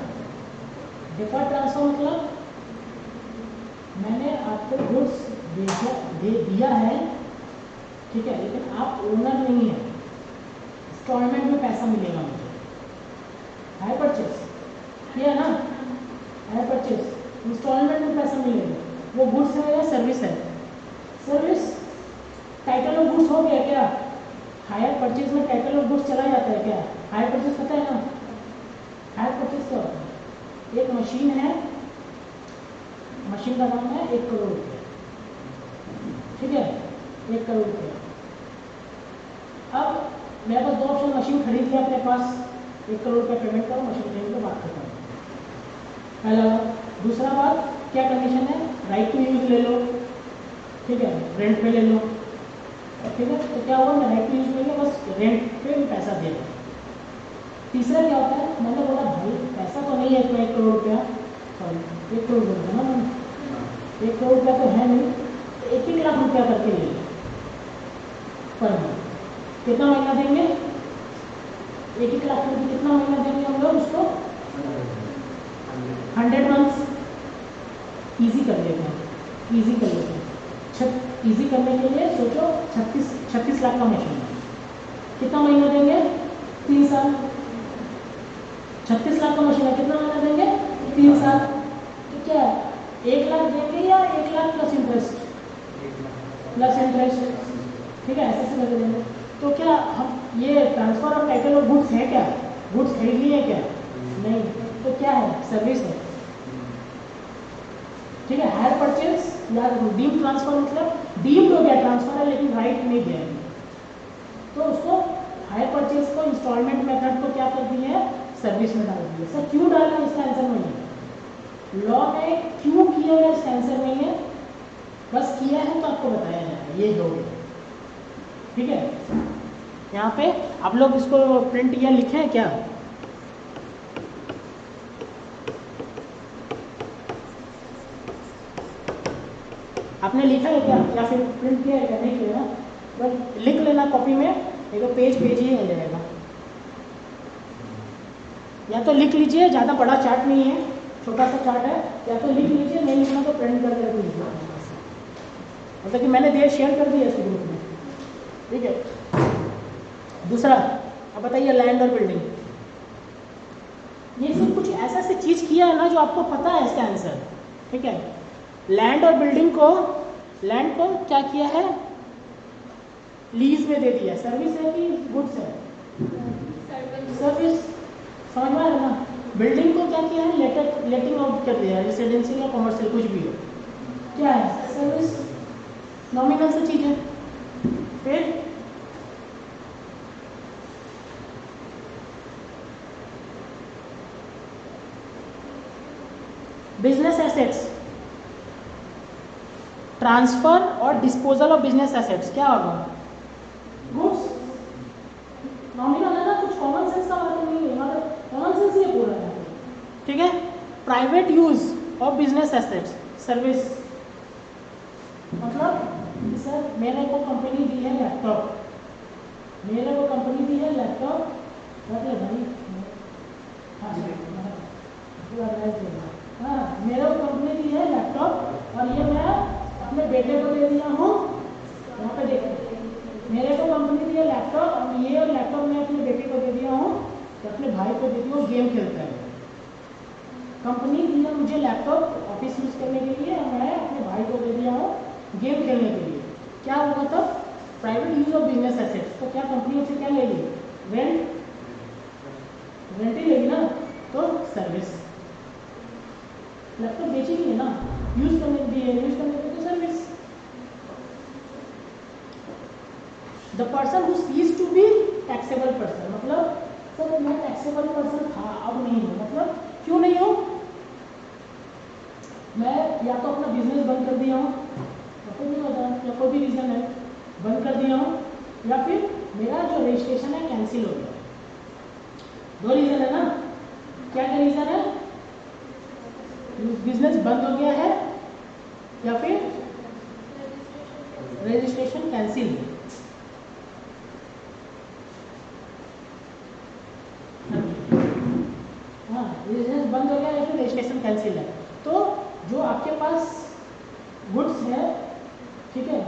मतलब मैंने आपको गुड्स दे दिया है, ठीक है, लेकिन आप ओनर नहीं है, इंस्टॉलमेंट में पैसा मिलेगा मुझे। हायर परचेस किया ना, हायर परचेस इंस्टॉलमेंट में पैसा मिलेगा। वो गुड्स है या सर्विस है? सर्विस। टाइटल ऑफ गुड्स हो गया क्या? हायर परचेज में टाइटल ऑफ गुड्स चला जाता है क्या? हायर परचेज पता है ना, हायर परचेज क्या होता है? एक मशीन है, मशीन का दाम है 1 करोड़ रुपया, ठीक है, 1 करोड़ रुपया। अब मेरे पास 2 ऑप्शन, मशीन खरीद लिया अपने पास, 1 करोड़ रुपया पेमेंट करो, मशीन खरीद लो, बात खत्म। पहला बात। दूसरा बात क्या कंडीशन है? राइट टू यूज ले लो, ठीक है, रेंट पे ले लो, ठीक है। तो क्या होगा, मैं राइट टू यूज लेंगे, बस रेंट पे भी पैसा दे दो। तीसरा क्या होता है, मैंने बोला भाई पैसा तो नहीं है इतना 1 करोड़ रुपया, सॉरी 1 करोड़ बोल ना मैंने, 1 करोड़ रुपया तो है नहीं, तो 1 लाख रुपया करके ले लो पर मंथ। कितना महीना देंगे? 1 लाख रुपये कितना महीना देंगे हम लोग उसको? 100 मंथ्स। ईजी कर लेते हैं, ईजी कर लेते हैं। ईजी करने के लिए सोचो 36 लाख का मशीन है, कितना महीना देंगे? 3 साल। 36 लाख का मशीन है, कितना महीना देंगे? 3 साल। तो क्या 1 लाख देंगे या 1 lakh plus interest? Plus interest, ठीक है, ऐसे से लगे देंगे। तो क्या हम ये transfer of title of goods है क्या? गुड्स खरीद लिए क्या? नहीं। तो क्या है? सर्विस है, ठीक है। हायर परचेज या डीम ट्रांसफर मतलब डीम्ड हो गया ट्रांसफर है लेकिन राइट नहीं गया, तो उसको हायर परचेज परचेज को इंस्टॉलमेंट मेथड को क्या कर दिया है, सर्विस में डाल दिया। सर क्यों डाला इसका आंसर नहीं है, लॉ में क्यों किया है इसका आंसर नहीं है, बस किया है तो आपको बताया जाएगा, ये हो गया। ठीक है, यहाँ पे आप लोग इसको प्रिंट या लिखे हैं क्या, आपने लिखा है क्या या फिर प्रिंट किया है क्या, नहीं किया ना, बस लिख लेना कॉपी में, एक तो पेज ही हो जाएगा। या तो लिख लीजिए, ज़्यादा बड़ा चार्ट नहीं है, छोटा सा चार्ट है, या तो लिख लीजिए, नहीं लिखना तो प्रिंट करके रख लीजिए। मतलब कि मैंने दिया, शेयर कर दिया इस ग्रुप में। ठीक है, दूसरा अब बताइए लैंड और बिल्डिंग, ये सब कुछ ऐसा से चीज़ किया है ना जो आपको पता है इसका आंसर। ठीक है, लैंड और बिल्डिंग को, लैंड को क्या किया है, लीज में दे दिया, सर्विस है कि गुड्स है, सर्विस, समझ में आ रहा ना। बिल्डिंग को क्या किया है, लेटिंग आउट कर दिया, रेसिडेंशियल या कमर्शियल कुछ भी हो, क्या है, सर्विस, नॉमिनल से चीज है। फिर बिजनेस एसेट्स, ट्रांसफर और डिस्पोजल ऑफ बिजनेस एसेट्स क्या होगा, गुड्स, नॉमिनल है ना, कुछ कॉमन सेंस का बात नहीं है, मतलब कॉमन सेंस ये पूरा है। ठीक है, private use of business assets, service, मतलब सर मेरे को कंपनी दी है लैपटॉप, मेरे को कंपनी दी है लैपटॉप, मतलब भाई हाँ मेरे को कंपनी दी है लैपटॉप और ये मैं अपने बेटे को दे दिया हूँ, यहाँ पे देखो मेरे को कंपनी दी है लैपटॉप और ये लैपटॉप मैं अपने बेटे को दे दिया हूँ, तो अपने भाई को दे दिया हूँ, गेम खेलता है। कंपनी दी है मुझे लैपटॉप ऑफिस यूज करने के लिए, मैं अपने भाई को दे दिया हूँ गेम खेलने के लिए। क्या होगा तब, private use of business assets, तो क्या कंपनी उससे क्या लेगी, रेंट, रेंट ही लेगी ना, तो सर्विस, लैपटॉप बेचेगी ना, यूज करने के लिए, यूज करने के लिए तो service. The person who ceases to be taxable person, मतलब सर मैं टैक्सेबल पर्सन था अब नहीं हूँ, मतलब क्यों नहीं हूँ, मैं या तो अपना बिजनेस बंद कर दिया हूँ, तो नहीं होता, या कोई भी रीज़न है बंद कर दिया हूँ, या फिर मेरा जो रजिस्ट्रेशन है कैंसिल हो गया, दो रीज़न है ना, क्या क्या रीज़न है, बिजनेस बंद हो गया है या फिर रजिस्ट्रेशन कैंसिल। हाँ बिजनेस बंद हो गया या फिर रजिस्ट्रेशन कैंसिल है, तो जो आपके पास गुड्स है, ठीक है,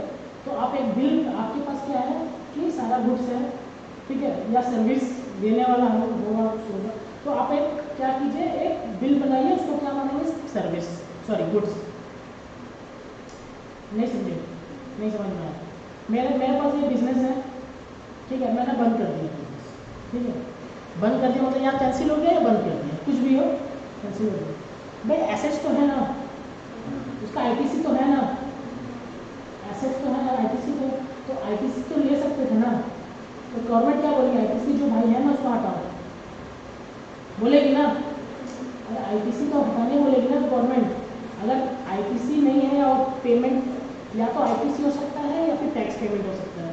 तो आप एक बिल, आपके पास क्या है कि सारा गुड्स है, ठीक है, या सर्विस देने वाला होगा, तो आप एक क्या कीजिए, एक बिल बनाइए, उसको क्या मानेंगे, सर्विस, सॉरी गुड्स। नहीं समझे, नहीं समझ में आया, मेरे पास ये बिजनेस है, ठीक है, मैंने बंद कर दिया बिजनेस, ठीक है, बंद कर दिया मतलब या कैंसिल हो गया या बंद कर दिया, कुछ भी हो कैंसिल हो गया, भाई एसेट्स तो है ना, उसका आईटीसी तो है ना, एसेट्स तो है ना, आईटीसी तो आईटीसी तो ले सकते थे ना, तो गवर्नमेंट क्या बोलेगी, आईटीसी जो भाई है ना उसको हटाओ, बोलेगी ना, अगर आईटीसी को हटाने बोलेगी ना गवर्नमेंट, अगर आईटीसी नहीं है और पेमेंट, या तो आईटीसी हो सकता है या फिर टैक्स पेमेंट हो सकता है,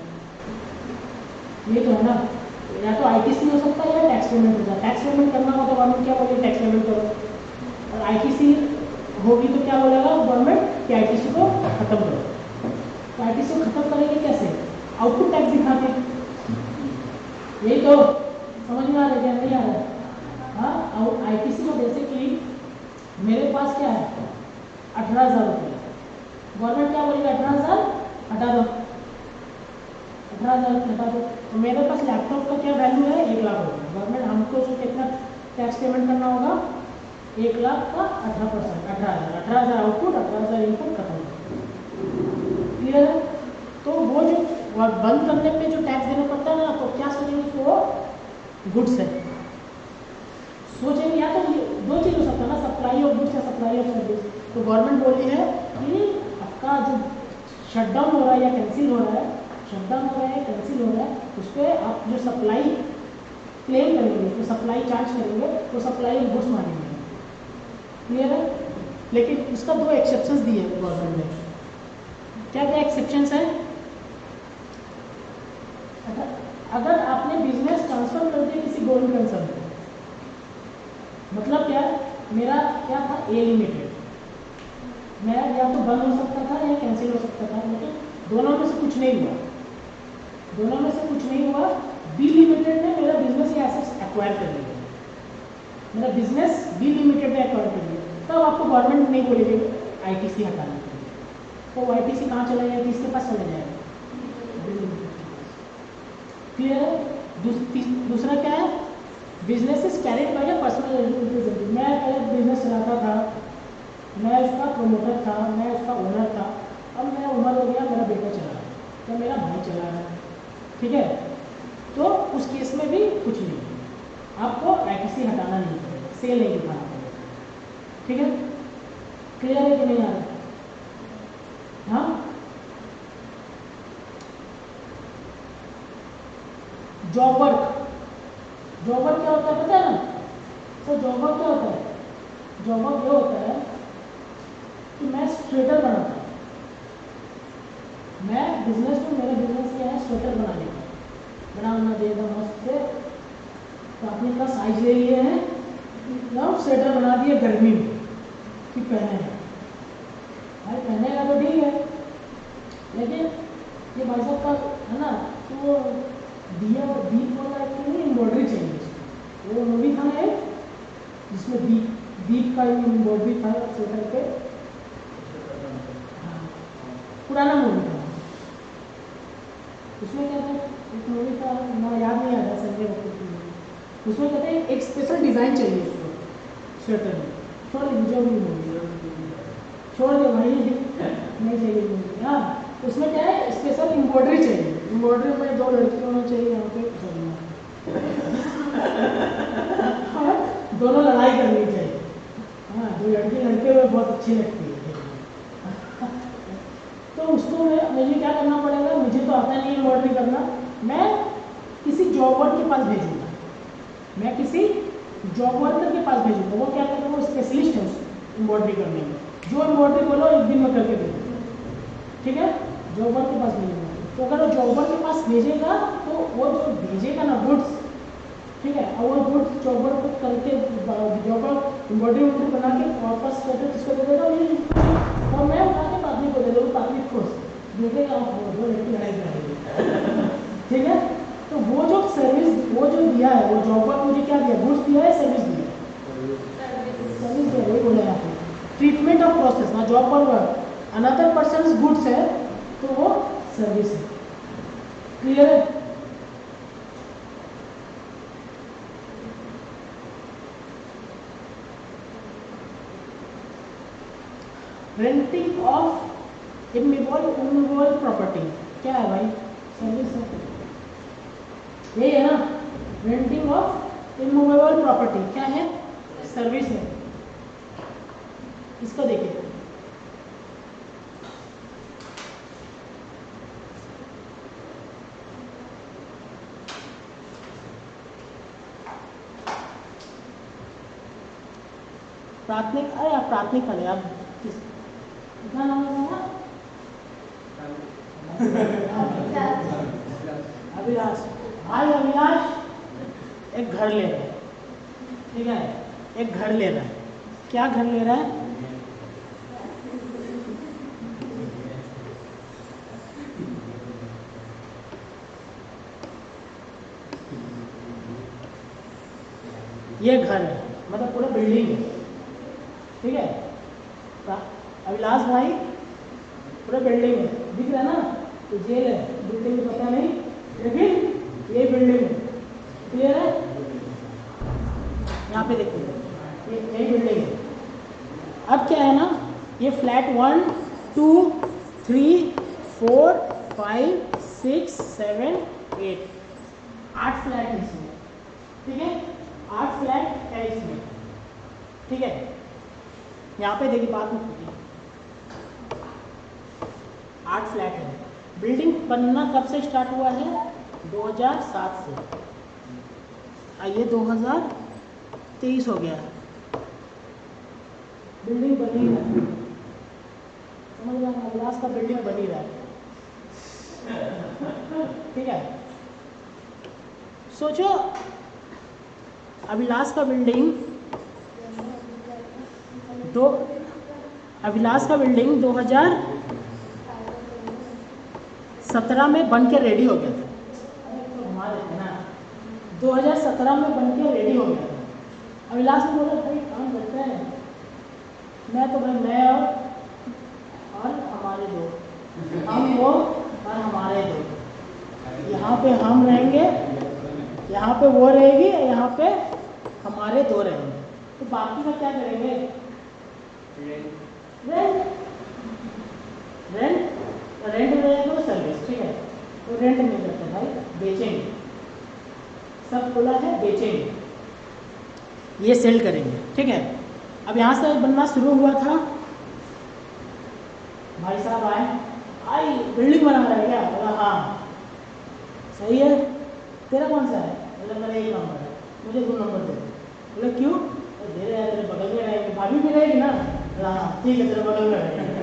ये तो है ना, या तो आईटीसी हो सकता है या टैक्स पेमेंट होता है, टैक्स पेमेंट करना हो तो गवर्नमेंट क्या बोलेगी, टैक्स पेमेंट करो, और आईटीसी होगी तो क्या बोलेगा गवर्नमेंट कि आईटीसी को खत्म करो, तो आईटीसी को खत्म करेंगे कैसे, आउटपुट टैक्स दिखा के, यही तो समझ में आ रहा है, नहीं आ रहा है, हाँ आईटीसी को बेसिकली मेरे पास क्या है 18,000 रुपये, गवर्नमेंट क्या बोलेगी 18,000 हटा दो, 18,000 हटा दो, तो मेरे पास लैपटॉप का क्या वैल्यू है 1 लाख रुपये, गवर्नमेंट हमको उसको कितना टैक्स पेमेंट करना होगा 1 लाख का 18%, 18,000 आउटपुट, 18,000 इनपुट, खत्म, क्लियर है। तो वो जो बंद करने पे जो टैक्स देना पड़ता है ना, तो क्या सोचेंगे वो गुड्स है, सोचेंगे या तो दो चीज़ हो सकता है ना, सप्लाई ऑफ गुड्स या सप्लाई ऑफ सर्विस, तो गवर्नमेंट बोली है कि आपका जो शटडाउन हो रहा है या कैंसिल हो रहा है, शटडाउन हो रहा है कैंसिल हो रहा है, उस पर आप जो सप्लाई क्लेम करेंगे, तो सप्लाई चार्ज करेंगे, तो सप्लाई ऑफ गुड्स मांगेंगे। क्लियर है? लेकिन उसका 2 एक्सेप्शंस दिए हैं गवर्नमेंट ने। क्या क्या एक्सेप्शंस है? अगर आपने बिजनेस ट्रांसफर कर दिया किसी गोइंग कंसर्न को, मतलब क्या, मेरा क्या था ए लिमिटेड, मैं या तो बंद हो सकता था या कैंसिल हो सकता था, लेकिन दोनों में से कुछ नहीं हुआ, दोनों में से कुछ नहीं हुआ। बी लिमिटेड ने मेरा बिजनेस या एसेट्स एक्वायर कर लिया, मेरा बिजनेस बी लिमिटेड ने एक्वायर कर लिया, तब आपको गवर्नमेंट नहीं बोलेगी आईटीसी हटाने के लिए, तो आईटीसी कहाँ चला जाएगा, किसके पास चला जाएगा? क्लियर है? दूसरा क्या है? Business is carried by a personal representative. मैं एक बिजनेस चलाता था, मैं उसका प्रमोटर था, मैं उसका ओनर था, अब मेरा उम्र हो गया, मेरा बेटा चला रहा है या मेरा भाई चला रहा है, ठीक है, तो उस केस में भी कुछ नहीं, आपको आईटीसी हटाना नहीं पड़ेगा, सेल नहीं दिखाना पड़ेगा, ठीक है? क्लियर है कि नहीं आ रहा? हाँ, जॉब वर्क, जॉब वर्क क्या होता है पता है ना? तो जॉब वर्क क्या होता है? जॉब वर्क ये होता है कि मैं स्वेटर बनाता हूँ, मैं बिजनेस में, मेरा बिजनेस क्या है, स्वेटर बनाने का, बनाना देगा मस्त से, तो आपने का साइज ले लिए हैं, मतलब स्वेटर बना दिए गर्मी में कि पहने, भाई पहनेगा तो ठीक है, लेकिन ये भाई साहब का है ना, तो दिया दीप वाला एक एम्ब्रॉयडरी चाहिए, वो मूवी था ना एक, जिसमें दीप का एम्ब्रॉयडरी था स्वेटर पे, हाँ पुराना मूवी था, उसमें क्या था, एक मूवी का ना याद नहीं आ रहा, संजय कपूर की मूवी, उसमें कहते हैं एक स्पेशल डिज़ाइन चाहिए उसको स्वेटर में, छोड़ दे जो भी मूवी, छोड़ दे भाई, नहीं चाहिए मूवी। हाँ, उसमें क्या है, स्पेशल एम्ब्रॉयडरी चाहिए, एम्ब्रॉयडरी में 2 लड़की होना चाहिए यहाँ पे, दोनों लड़ाई करनी चाहिए, हाँ, जो लड़की लड़के हुए बहुत अच्छी लगती है, तो उसको मुझे क्या करना पड़ेगा, मुझे तो आता नहीं एम्ब्रॉयडरी करना, मैं किसी जॉब वर्क के पास भेजूंगा, मैं किसी जॉब वर्कर के पास भेजूंगा, वो क्या करेगा, वो स्पेशलिस्ट है उस एम्ब्रॉयडरी करने में, जो एम्ब्रॉयडरी बोलो एक दिन में करके दे देगा, ठीक है? जॉब वर्क के पास भेजूंगा, तो अगर वो जॉब वर्क के पास भेजेगा, तो वो जो भेजेगा ना गुड्स, ठीक है, और वो गुड्स जॉब वर्क करके जॉब वर्क एम्ब्रॉयडरी बना के वापस स्वेटर किसको दे देगा, और मैं उठा के पादनी को दे दूँगा, पादनी खुश देखेगा, वो लड़की लड़ाई करेगी, ठीक है? तो वो जो सर्विस, वो जो दिया है, वो जॉब वर्क मुझे क्या दिया, गुड्स दिया है, सर्विस दिया है, सर्विस दिया है, बोला यहाँ पे ट्रीटमेंट ऑफ प्रोसेस ना, job work another person goods है, तो वो सर्विस है। क्लियर है? रेंटिंग ऑफ इमूवेबल प्रॉपर्टी क्या है भाई, सर्विस है, यही है ना, रेंटिंग ऑफ इमूवेबल प्रॉपर्टी क्या है, सर्विस है। इसको देखिए, प्राथमिक, अरे आप प्राथमिक खड़े, आप कितना नाम है? अभिलाष। भाई अभिलाष एक घर ले रहा है, ठीक है, एक घर ले रहा है, क्या घर ले रहा है, ये घर है, मतलब पूरा बिल्डिंग है, ठीक है, अभिलाष भाई पूरा बिल्डिंग है, दिख रहा है ना, तो जेल है, बिल्डिंग में पता नहीं, लेकिन ये बिल्डिंग है, क्लियर है? यहाँ पे देखिए, ये यही बिल्डिंग है। अब क्या है ना, ये फ्लैट 1 2 3 4 5 6 7 8 8 फ्लैट है इसमें, ठीक है, 8 फ्लैट है इसमें, ठीक है। यहाँ पे देखिए, बात मत कीजिए, 8 फ्लैट है, बिल्डिंग बनना कब से स्टार्ट हुआ है, 2007 से, ये 2023 हो गया, बिल्डिंग बनी रहा है, समझ रहे हैं, अभिलाष का बिल्डिंग बनी रहा है, ठीक है। सोचो अभिलाष का बिल्डिंग अभिलाष का बिल्डिंग 2017 में बन के रेडी हो गया था, तो घुमा देते ना, 2017 में बन के रेडी हो गया था। अभिलाष ने बोला भाई काम करते हैं, मैं तो भाई मैं और हमारे दो, हम वो और हमारे दो, यहाँ पे हम रहेंगे, यहाँ पे वो रहेगी, यहाँ पे हमारे दो रहेंगे, तो बाकी का क्या करेंगे? रेंट रहेगा तो सर्विस, ठीक है, तो रेंट नहीं करते भाई, बेचेंगे, सब खुला है, बेचेंगे, ये सेल करेंगे, ठीक है। अब यहाँ से बनना शुरू हुआ था, भाई साहब आए, आई बिल्डिंग बना रहा है क्या? बोला हाँ। सही है, तेरा कौन सा है? बोला मेरा 1 नंबर है, मुझे 2 नंबर दे। बोला क्यों? दे रहे तेरे बगल में रहेगी, भाभी भी रहेगी ना? बोला हाँ ठीक है, तेरे बगल में रहेगी।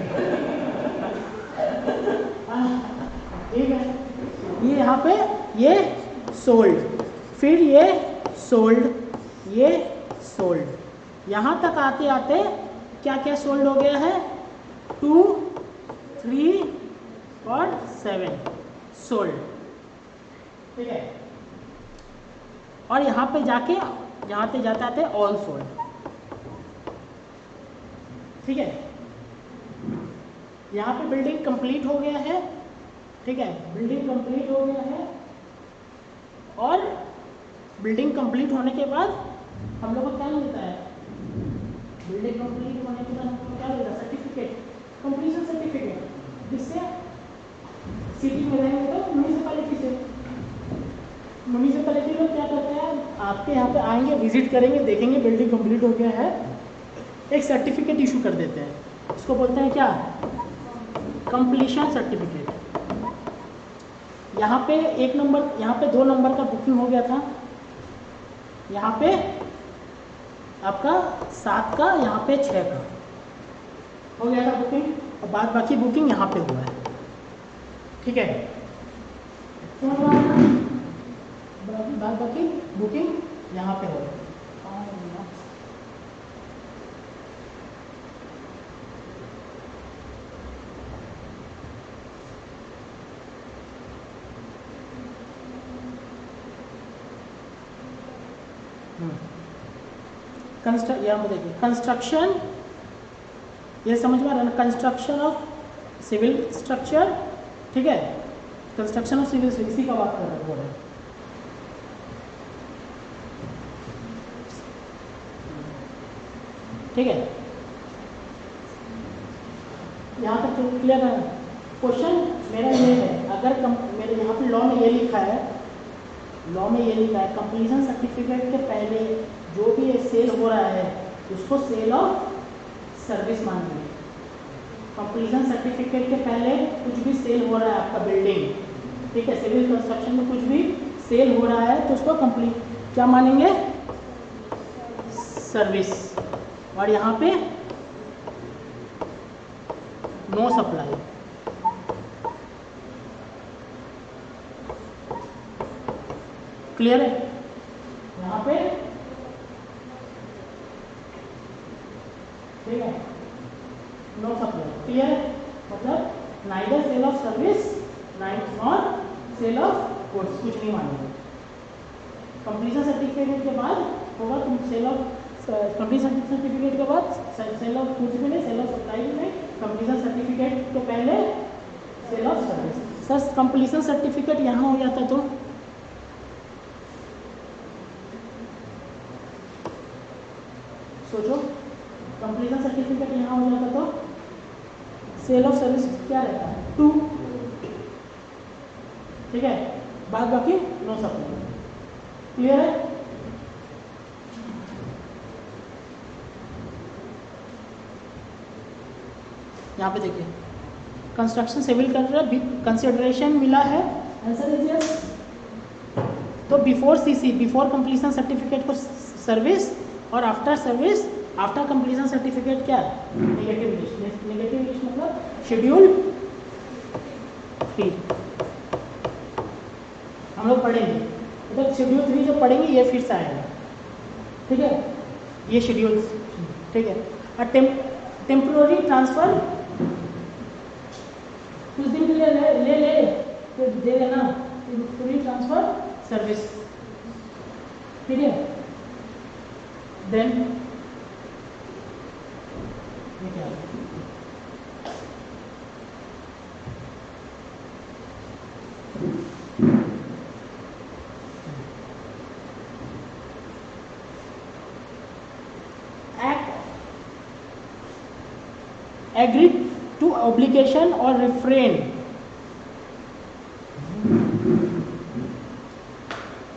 ठीक है, ये यहाँ पे ये सोल्ड, फिर ये सोल्ड, ये सोल्ड, यहाँ तक आते आते क्या क्या सोल्ड हो गया है? 2, 3 और 7 सोल्ड, ठीक है। और यहाँ पे जाके यहाँ पे जाते आते ऑल सोल्ड, ठीक है। यहाँ पे बिल्डिंग कंप्लीट हो गया है, ठीक है, बिल्डिंग कंप्लीट हो गया है। और बिल्डिंग कंप्लीट होने के बाद हम लोग को क्या मिलता है? बिल्डिंग कंप्लीट होने के बाद हमको क्या मिलता है? सर्टिफिकेट, कंप्लीशन सर्टिफिकेट, जिससे सिटी में रहेंगे तो म्यूनिसिपैलिटी से, म्यूनिसिपैलिटी लोग क्या करते हैं? आपके यहाँ पे आएंगे, विजिट करेंगे, देखेंगे बिल्डिंग कंप्लीट हो गया है, एक सर्टिफिकेट इशू कर देते हैं, उसको बोलते हैं क्या? Completion certificate. यहाँ पे 1 नंबर, यहाँ पे 2 नंबर का बुकिंग हो गया था, यहाँ पे आपका 7 का, यहाँ पे 6 का हो गया था बुकिंग, और बाद बाकी बुकिंग यहाँ पे हुआ है, ठीक है। बाद बाकी बुकिंग यहाँ पे हो गया। यहाँ देखिए कंस्ट्रक्शन, ये समझ में आ रहा है, कंस्ट्रक्शन ऑफ सिविल स्ट्रक्चर, ठीक है, कंस्ट्रक्शन ऑफ सिविल, इसी का बात कर रहे हैं, ठीक है। यहाँ तक तो क्लियर है। क्वेश्चन मेरा ये है, अगर मेरे यहाँ पे लॉ में ये लिखा है, लॉ में ये लिखा है कंप्लीशन सर्टिफिकेट के पहले जो भी सेल हो रहा है उसको सेल ऑफ सर्विस मानिए। कंप्लीशन सर्टिफिकेट के पहले कुछ भी सेल हो रहा है आपका बिल्डिंग, ठीक है, सिविल कंस्ट्रक्शन में कुछ भी सेल हो रहा है तो उसको कंप्लीट क्या मानेंगे? सर्विस। और यहाँ पे नो सप्लाई, क्लियर है? यहाँ पे ठीक है, नो सप्लाई, क्लियर है? मतलब neither sale of service nor sale of goods, कुछ नहीं मानेंगे। कंप्लीशन सर्टिफिकेट के बाद होगा तुम सेल ऑफ, कंप्लीशन सर्टिफिकेट के बाद सेल ऑफ गुड्स में नहीं, सेल ऑफ सप्लाई में नहीं, कंप्लीशन सर्टिफिकेट के पहले sale of service. Sir completion certificate यहाँ हो जाता तो सोचो, कंप्लीशन सर्टिफिकेट यहाँ हो जाता तो सेल ऑफ सर्विस क्या रहता है? 2, ठीक है, बाद बाकी नो सप्लाई, क्लियर है? यहाँ पे देखिए कंस्ट्रक्शन सिविल कंसिडरेशन मिला है, आंसर इज यस। तो before CC, before completion certificate को सर्विस, और after service, after completion certificate क्या है? Negative list. नेगेटिव लिस्ट मतलब शेड्यूल 3 हम लोग पढ़ेंगे, मतलब शेड्यूल 3 जो पढ़ेंगे ये फिर से आएगा, ठीक है, ये शेड्यूल, ठीक है। टेम्पोररी ट्रांसफर कुछ दिन के लिए ले फिर दे देना, टेम्पोररी ट्रांसफर सर्विस, ठीक है। देन ये क्या है? Agree to obligation or refrain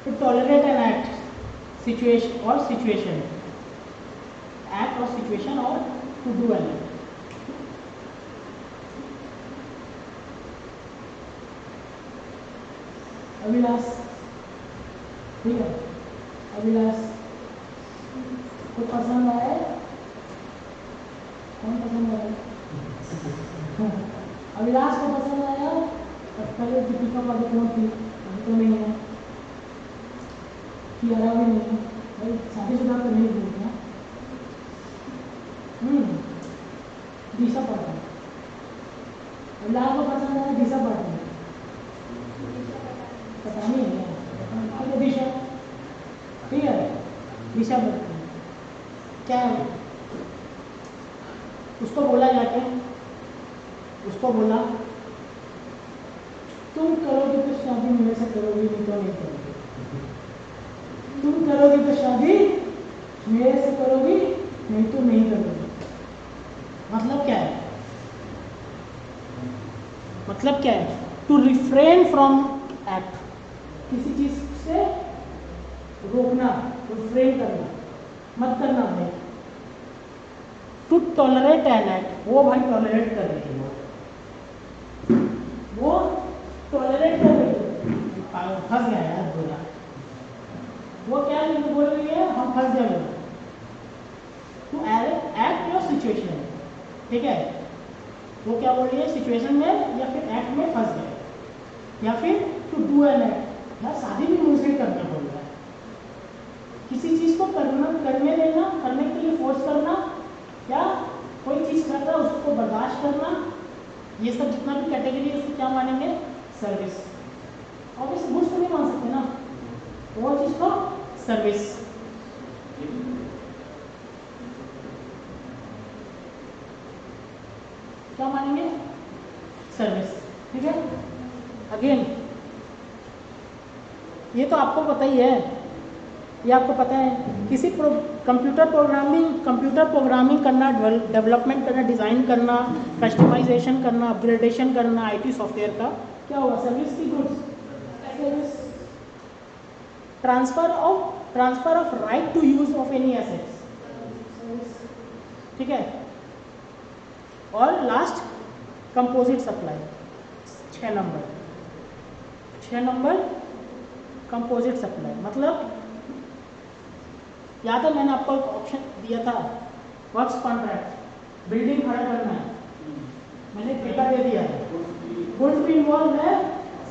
to tolerate an act, situation or situation, act or situation, or to do an act. Abhilash, ठीक है, अभिलाष को पसंद आया? कौन पसंद आया? अभिलाष को पसंद आया? पहले दीपिका पादुकोण थी, अभी तो नहीं है, कियारा भी नहीं है, भाई शादीशुदा तो नहीं बोलते। दिशा पाटिल, अभिलाष को पसंद आया? दिशा पाटिल पता नहीं है, ठीक है, दिशा, ठीक है, दिशा पाटिल क्या है? उसको बोला जाके, उसको बोला तुम करोगी तो शादी मेरे से करोगी, नहीं तो नहीं करोगी, तुम करोगी तो शादी मेरे से करोगी, नहीं तो नहीं करोगी। मतलब क्या है? मतलब क्या है? टू रिफ्रेन फ्रॉम एक्ट, किसी चीज से रोकना, रिफ्रेन करना, मत करना भाई। टू टॉलरेट एन एक्ट, वो भाई टॉलरेट कर रही है, वो टॉलरेट कर रही है, फंस गया यार बोला, वो क्या बोल रही है? हम फंस गए। टू एक्ट योर सिचुएशन, ठीक है, वो क्या बोल रही है? सिचुएशन में या फिर एक्ट में फंस गए, या फिर टू डू एन एक्ट, या शादी भी मुझसे करना बोल रहा है, किसी चीज को करना, करने देना, करने के लिए फोर्स करना, या कोई चीज कर रहा है उसको बर्दाश्त करना, ये सब जितना भी कैटेगरी है उसको क्या मानेंगे? सर्विस। ऑब्वियसली गुड्स तो नहीं मान सकते ना, वो चीज को सर्विस। क्या मानेंगे? सर्विस, ठीक है। अगेन ये तो आपको पता ही है, ये आपको पता है, किसी कंप्यूटर प्रोग्रामिंग करना, डेवलपमेंट करना, डिज़ाइन करना, कस्टमाइजेशन करना, अपग्रेडेशन करना आईटी सॉफ्टवेयर का क्या होगा? सर्विस की goods, service. Transfer of right to use of any assets, ठीक है। और last composite supply, 6 number composite supply. मतलब याद है मैंने आपको एक ऑप्शन दिया था, वर्क्स कॉन्ट्रैक्ट, बिल्डिंग खड़ा करना है, मैंने ठेका दे दिया है, गुड्स भी इन्वॉल्व है,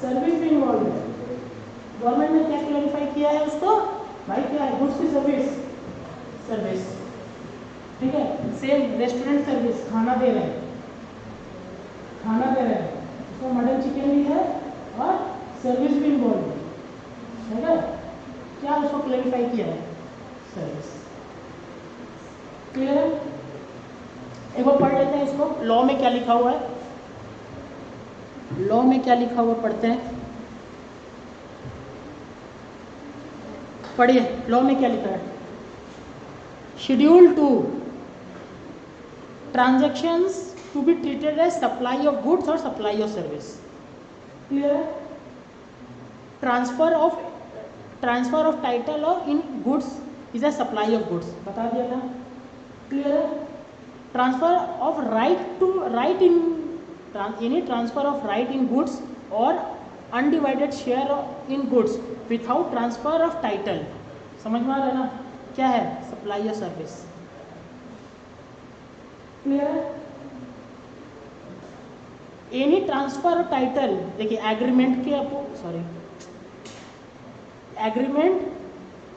सर्विस भी इन्वॉल्व है। गवर्नमेंट ने क्या क्लैरिफाई किया है उसको? भाई क्या है? गुड्स की सर्विस, सर्विस, ठीक है। सेम रेस्टोरेंट सर्विस, खाना दे रहे हैं, खाना दे रहे हैं, उसमें मटन चिकन भी है और सर्विस भी इन्वॉल्व है, ठीक है। क्या उसको क्लैरिफाई किया है? सर्विस, क्लियर है। एक बार पढ़ लेते हैं इसको, लॉ में क्या लिखा हुआ है, लॉ में क्या लिखा हुआ पढ़ते हैं, पढ़िए लॉ में क्या लिखा है। Schedule 2, transactions to be treated as supply of goods or supply of service, clear है। Transfer of title of in goods is a supply of goods, बता दिया था, क्लियर है। Transfer of right in transfer of right in goods or undivided share in goods without transfer of title. समझ में आ रहा है ना, क्या है सप्लाई ऑफ सर्विस। क्लियर है। एनी ट्रांसफर ऑफ टाइटल, देखिए एग्रीमेंट के आपको सॉरी एग्रीमेंट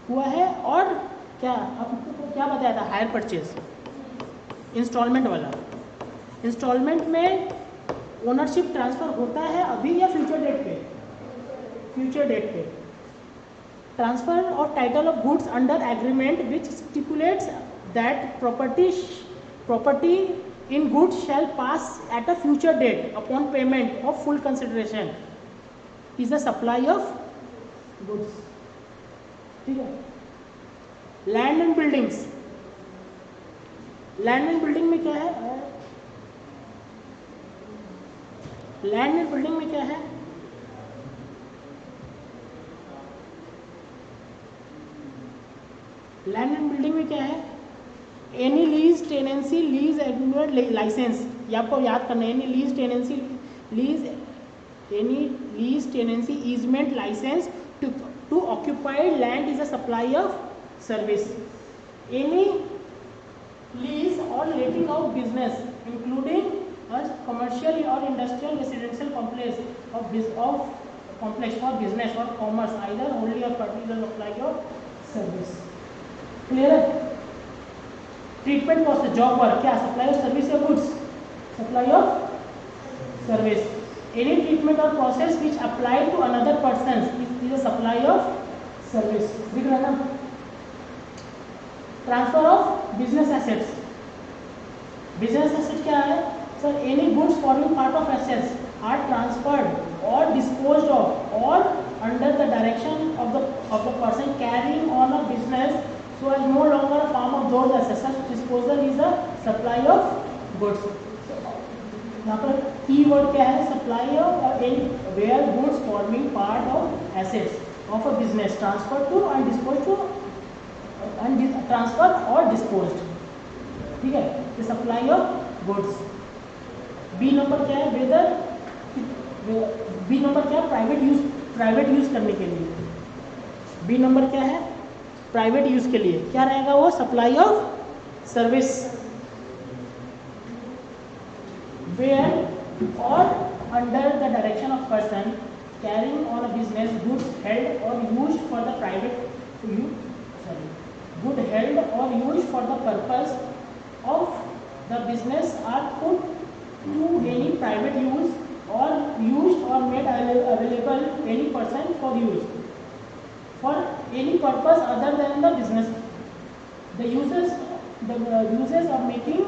हुआ है और क्या आपको क्या बताया था, हायर परचेज इंस्टॉलमेंट वाला। इंस्टॉलमेंट में ओनरशिप ट्रांसफर होता है अभी या फ्यूचर डेट पे, फ्यूचर डेट पे। Transfer of title of goods under agreement which stipulates that property in goods shall pass at a future date upon payment of full consideration is the supply of goods। ठीक है। Land and buildings, land and building में क्या है, land and building में क्या है, land and building में क्या है, any lease tenancy lease agreement licence, ये आपको याद करना है। Any lease tenancy easement licence to occupied land is a supply of service. Any lease or letting out business including commercial or industrial residential complex for business or commerce either only or particular supply of service. Clear है। Treatment cost, job work, क्या supply of service या goods, supply of service. Any treatment or process which apply to another person is a supply of service. दिख रहा है ना। Transfer of business assets, business asset क्या है sir, any goods forming part of assets are transferred और disposed of और under the direction of the person carrying on a business so as no longer a form of those assets. Such disposal is a supply of goods. यहाँ पर की word क्या है, supply of where goods forming part of assets of a business transfer to and dispose to transfer और disposed. ठीक है, ये supply of goods. B number क्या है, वेदर, बी नंबर क्या है, प्राइवेट यूज करने के लिए। बी नंबर क्या है, प्राइवेट यूज के लिए क्या रहेगा वो, supply of service. Where or under the direction of person carrying on a business goods held or use for the good held or use for the purpose of the business are put to any private use or use or made available any person for use for any purpose other than the business. The uses of making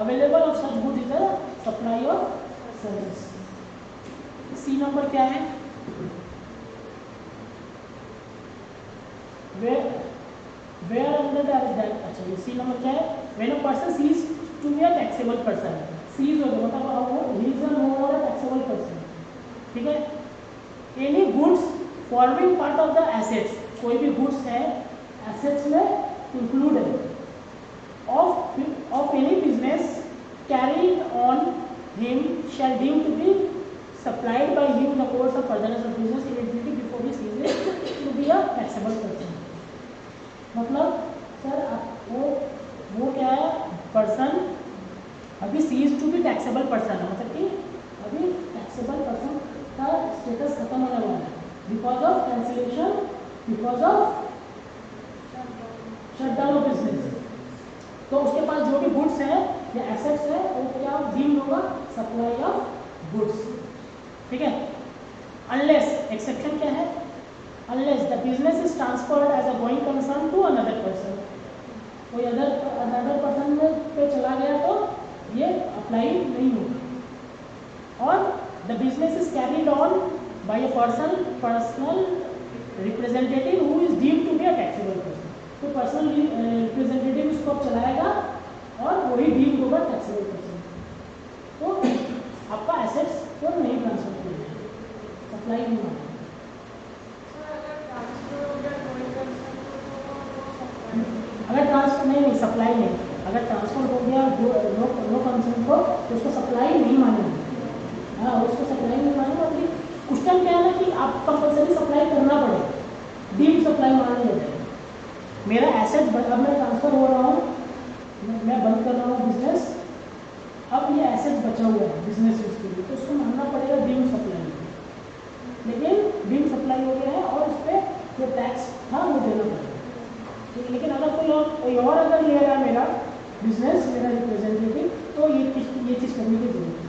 available of such goods is the supply of service. C number क्या है, where under the अच्छा ये C number क्या है, when a person ceases to be a taxable person, cease हो गया मतलब अब वो he is no more a taxable person। ठीक है। Any goods forming part of the assets, कोई भी गुड्स है एसेट्स में इंक्लूड है, of any business carried on him shall deem to be supplied by him in the course of furtherance of business immediately before he ceases to be a taxable person. मतलब sir वो क्या है, person अभी cease to be taxable person है, मतलब कि अभी taxable person का स्टेटस खत्म होने वाला है because of cancellation, because of shutdown of business। तो उसके पास जो भी गुड्स है या एसेट्स है वो क्या डीम्ड होगा, सप्लाई ऑफ गुड्स। ठीक है। अनलेस, एक्सेप्शन क्या है, unless the business is transferred as a going concern to another person, कोई अदर पर्सन में पे चला गया तो ये अप्लाई नहीं होगा। और the business is carried on by a personal representative who is deemed to be a taxable person। तो पर्सनल रिप्रेजेंटेटिव इसको अब चलाएगा और वही डीम्ड होगा टैक्सेबल पर्सन। तो आपका एसेट्स को नहीं ट्रांसफर किया, सप्लाई नहीं माना। अगर ट्रांसफर नहीं सप्लाई नहीं, अगर ट्रांसफर हो गया नो कंसर्न को तो उसको सप्लाई नहीं मानेंगे। हाँ उसको सप्लाई नहीं मानेंगे, कुछ टाइम क्या है ना कि आप कंपलसरी सप्लाई करना पड़ेगा, डीम सप्लाई मान लिया जाएगा। मेरा एसेट अब मैं ट्रांसफर हो रहा हूँ, मैं बंद कर रहा हूँ बिजनेस, अब ये एसेट बचा हुआ है बिजनेस यूज के लिए, तो उसको मानना पड़ेगा डीम सप्लाई। लेकिन डीम सप्लाई हो गया है और उस पर जो टैक्स था वो देना पड़ेगा, ठीक है। लेकिन अगर कोई और अगर ले रहा है मेरा बिजनेस, मेरा रिप्रेजेंटेटिव, तो ये चीज़ करने की जरूरत है,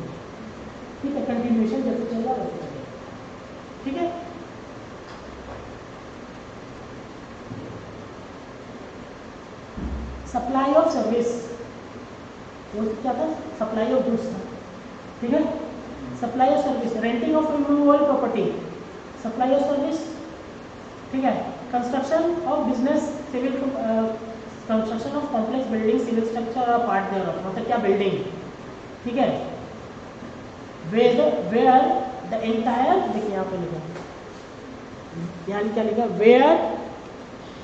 ठीक है। कंटिन्यूएशन जैसे चल रहा वैसे चलेगा, ठीक है। सप्लाई ऑफ सर्विस, वो क्या था, सप्लाई ऑफ गुड्स था, ठीक है। Supply of service, renting of removable property, supply of service, ठीक है। Construction of business, civil construction of complex building, civil structure और पार्ट देयर ऑफ, मतलब क्या बिल्डिंग, ठीक है। वेयर द एंटायर, देखिए यहाँ पे लिखा, यहाँ क्या लिखा, where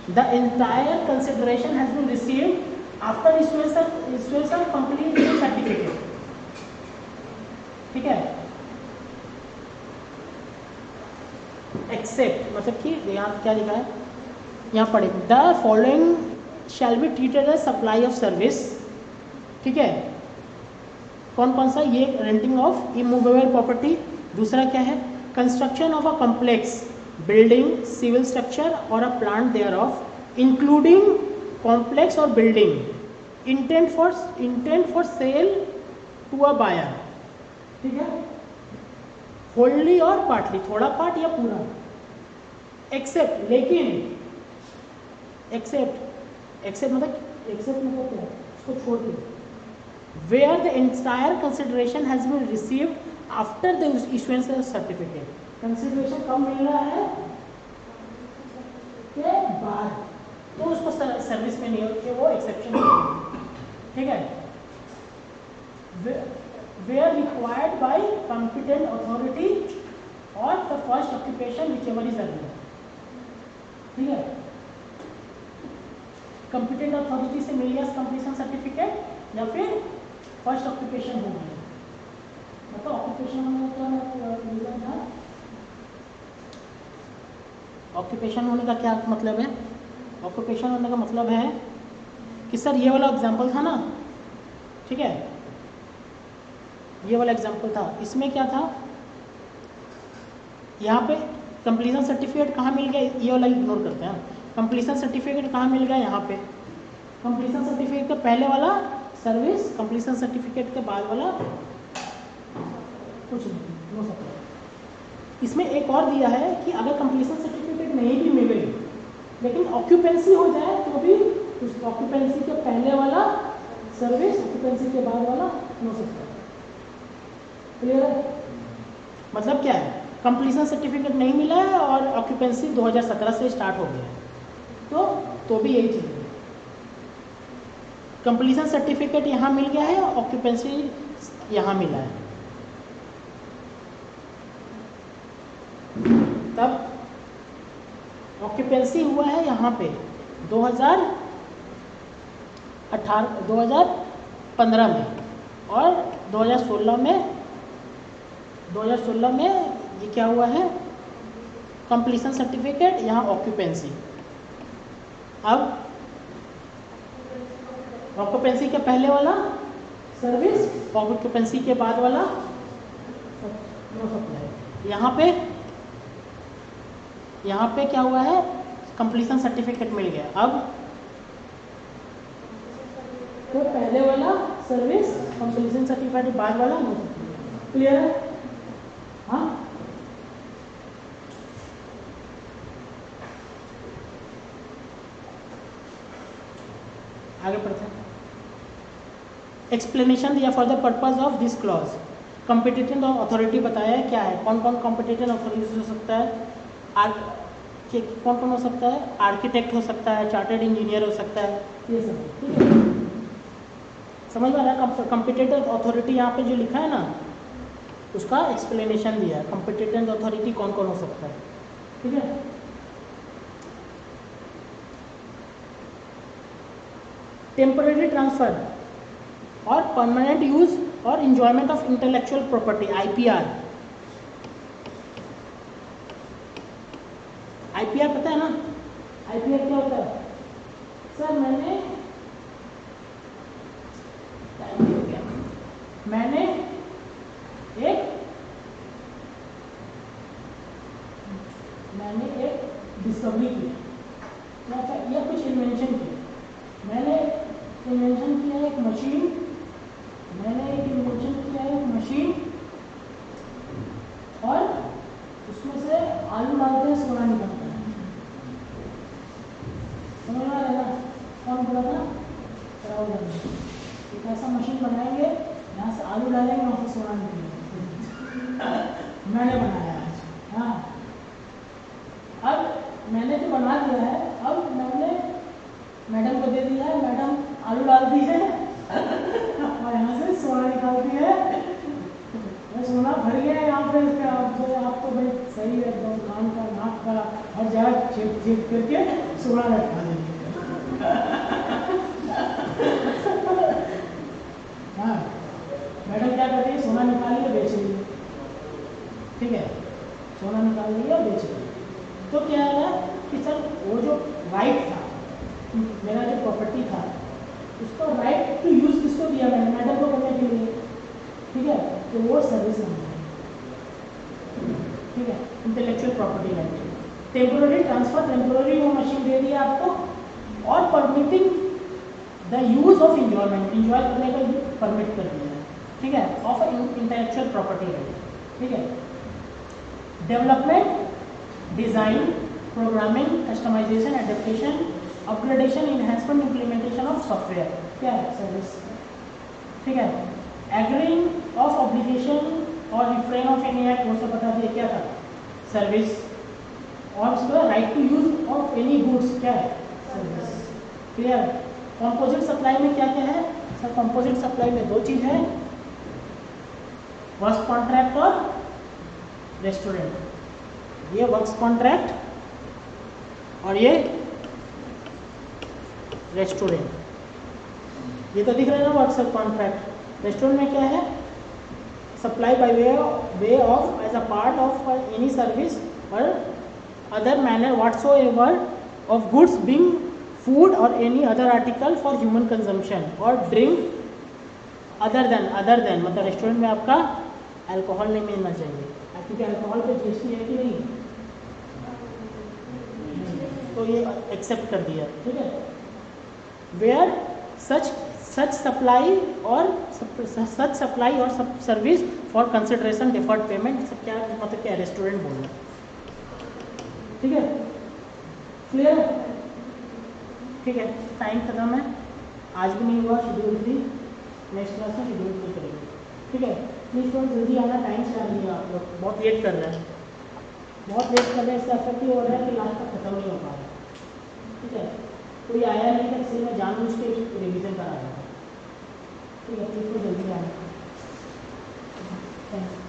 the entire consideration has been received after issuance of completion certificate, ठीक है। एक्सेप्ट मतलब कि यहाँ क्या लिखा है, यहाँ पढ़े, the following shall be treated as supply of service, ठीक है। कौन कौन सा, ये रेंटिंग ऑफ इमूवेबल प्रॉपर्टी, दूसरा क्या है, construction of a complex building, civil structure or a plant thereof including complex or building, intent for sale to a buyer, ठीक है। होल्डली और पार्टली, थोड़ा पार्ट या पूरा, एक्सेप्ट, लेकिन एक्सेप्ट मतलब क्या है, उसको छोड़ के, where the entire consideration has been received after the issuance of certificate, consideration कब मिल रहा है के बाद, तो उसको सर्विस में नहीं होती, वो एक्सेप्शन है, ठीक है। Where required by competent authority or the first occupation whichever is available, ठीक है। कॉम्पिटेंट अथॉरिटी से मिल गया कंप्लीशन सर्टिफिकेट या फिर फर्स्ट ऑक्यूपेशन हो गया, मतलब ऑक्यूपेशन का ऑक्यूपेशन होने का क्या मतलब है, ऑक्यूपेशन होने का मतलब है कि सर ये वाला एग्जांपल था ना, ठीक है, ये वाला एग्जांपल था, इसमें क्या था, यहाँ पे कंप्लीशन सर्टिफिकेट कहाँ मिल गया, ये वाला इग्नोर करते हैं, कंप्लीशन सर्टिफिकेट कहाँ मिल गया, यहाँ पे कंप्लीशन सर्टिफिकेट के पहले वाला सर्विस, कंप्लीशन सर्टिफिकेट के बाद वाला कुछ नहीं, नो सप्लाई। इसमें एक और दिया है कि अगर कंप्लीशन सर्टिफिकेट नहीं भी मिल गई लेकिन ऑक्यूपेंसी हो जाए तो भी उस ऑक्यूपेंसी के पहले वाला सर्विस, ऑक्यूपेंसी के बाद वाला नो सप्लाई, क्लियर है। मतलब क्या है, कंप्लीशन सर्टिफिकेट नहीं मिला है और ऑक्यूपेंसी 2017 से स्टार्ट हो गया है, तो भी यही चीज़ है, कंप्लीशन सर्टिफिकेट यहाँ मिल गया है, ऑक्यूपेंसी यहाँ मिला है, तब ऑक्यूपेंसी हुआ है यहाँ पे 2015 में और 2016 में ये क्या हुआ है, कंप्लीशन सर्टिफिकेट, यहाँ ऑक्यूपेंसी। अब ऑक्यूपेंसी के पहले वाला सर्विस, ऑक्यूपेंसी के बाद वाला नो सप्लाई। यहाँ पे क्या हुआ है, कंप्लीशन सर्टिफिकेट मिल गया, अब तो पहले वाला सर्विस, कंप्लीशन सर्टिफिकेट बाद वाला नो सप्लाई, क्लियर है। हाँ, आगे पढ़ते हैं। एक्सप्लेनेशन दिया for the purpose of this clause, competitive authority बताया है क्या है, कौन कौन कॉम्पिटिटिव अथॉरिटी हो सकता है, कौन कौन हो सकता है, आर्किटेक्ट हो सकता है, चार्टर्ड इंजीनियर हो सकता है, ये सब, ठीक है, समझ में आ रहा है। कॉम्पिटिटिव अथॉरिटी यहाँ पे जो लिखा है ना, उसका एक्सप्लेनेशन दिया है, कॉम्पिटिटिव अथॉरिटी कौन कौन हो सकता है, ठीक है। टेम्पररी ट्रांसफर और परमानेंट यूज और enjoyment of intellectual property, IPR, IPR पता है ना? IPR क्या होता है? सर मैंने एक डिस्कवरी की, या कुछ इन्वेंशन की। मैंने इन्वेंशन किया एक मशीन, और उसमें से आलू डालते हैं, सोना निकलता है। समझ में आ रहा है? कौन बोला था? राहुल गांधी। एक ऐसा मशीन बनाएंगे, यहाँ से आलू डालेंगे, वहाँ से सोना निकलेगा। मैंने बनाया आज। हाँ, अब मैंने जो बना दिया है, अब मैंने मैडम को दे दिया है, मैडम आलू डाल दी है और यहाँ से सोना निकाल दी है। सोना भर गया है यहाँ पे। आप तो भाई सही है, एकदम कान का, नाक का हर जगह चेक करके सोना रखा देंगे। हाँ, मैडम क्या कर रही है? सोना निकाल लिया, बेच रही है। ठीक है, सोना निकाल लिया, बेच रही है। तो क्या है कि सर वो जो राइट था, मेरा जो प्रॉपर्टी था, उसका राइट टू यूज किसको दिया मैंने? मैडम को करने के लिए। ठीक है, तो वो सर्विस नाम है। ठीक है, intellectual property right. Temporary transfer, temporary वो मशीन दे दिया आपको, और permitting the use of enjoyment, enjoy करने का परमिट कर दिया है। ठीक है, ऑफ इंटेलेक्चुअल प्रॉपर्टी राइट। ठीक है, development, design, programming, customisation, adaptation, upgradation, enhancement, implementation of software, क्या है? सर्विस। ठीक है, एग्रीइंग ऑफ ऑब्लिगेशन और रिफ्रेन ऑफ एनी एक्ट, वो सब बता दिए, क्या था? सर्विस। और उसके बाद right to use of any goods, क्या है? सर्विस। क्लियर? कंपोजिट सप्लाई में क्या क्या है? सर कंपोजिट सप्लाई में दो चीज है, वर्क्स कॉन्ट्रैक्ट और रेस्टोरेंट। ये वर्क्स कॉन्ट्रैक्ट और ये रेस्टोरेंट, ये तो दिख रहा है ना, वर्क्स कॉन्ट्रैक्ट। रेस्टोरेंट में क्या है? Supply by way of as a part of any service or other manner whatsoever of goods being food or any other article for human consumption or drink other than मतलब restaurant में आपका alcohol नहीं मिलना चाहिए, क्योंकि alcohol पे GST है कि नहीं, तो ये एक्सेप्ट कर दिया। ठीक है, वेयर सच सप्लाई और service for consideration deferred payment, सब क्या मतलब क्या? रेस्टोरेंट बोलना। ठीक है, क्लियर? ठीक है, टाइम खत्म है, आज भी नहीं हुआ शेड्यूल थी, नेक्स्ट क्लास में शेड्यूल थी करेंगे। ठीक है, प्लीज़ थोड़ा जल्दी आना, टाइम से आ रही है, आप लोग बहुत लेट कर रहे हैं, इससे अफेक्ट हो रहा है कि लास्ट तक खत्म नहीं हो पा रहा। ठीक है, कोई आया नहीं था, इसलिए मैं जानबूझ के रिविजन करा रहा था। ठीक है, प्लीज़ थोड़ा जल्दी आना। Thank you.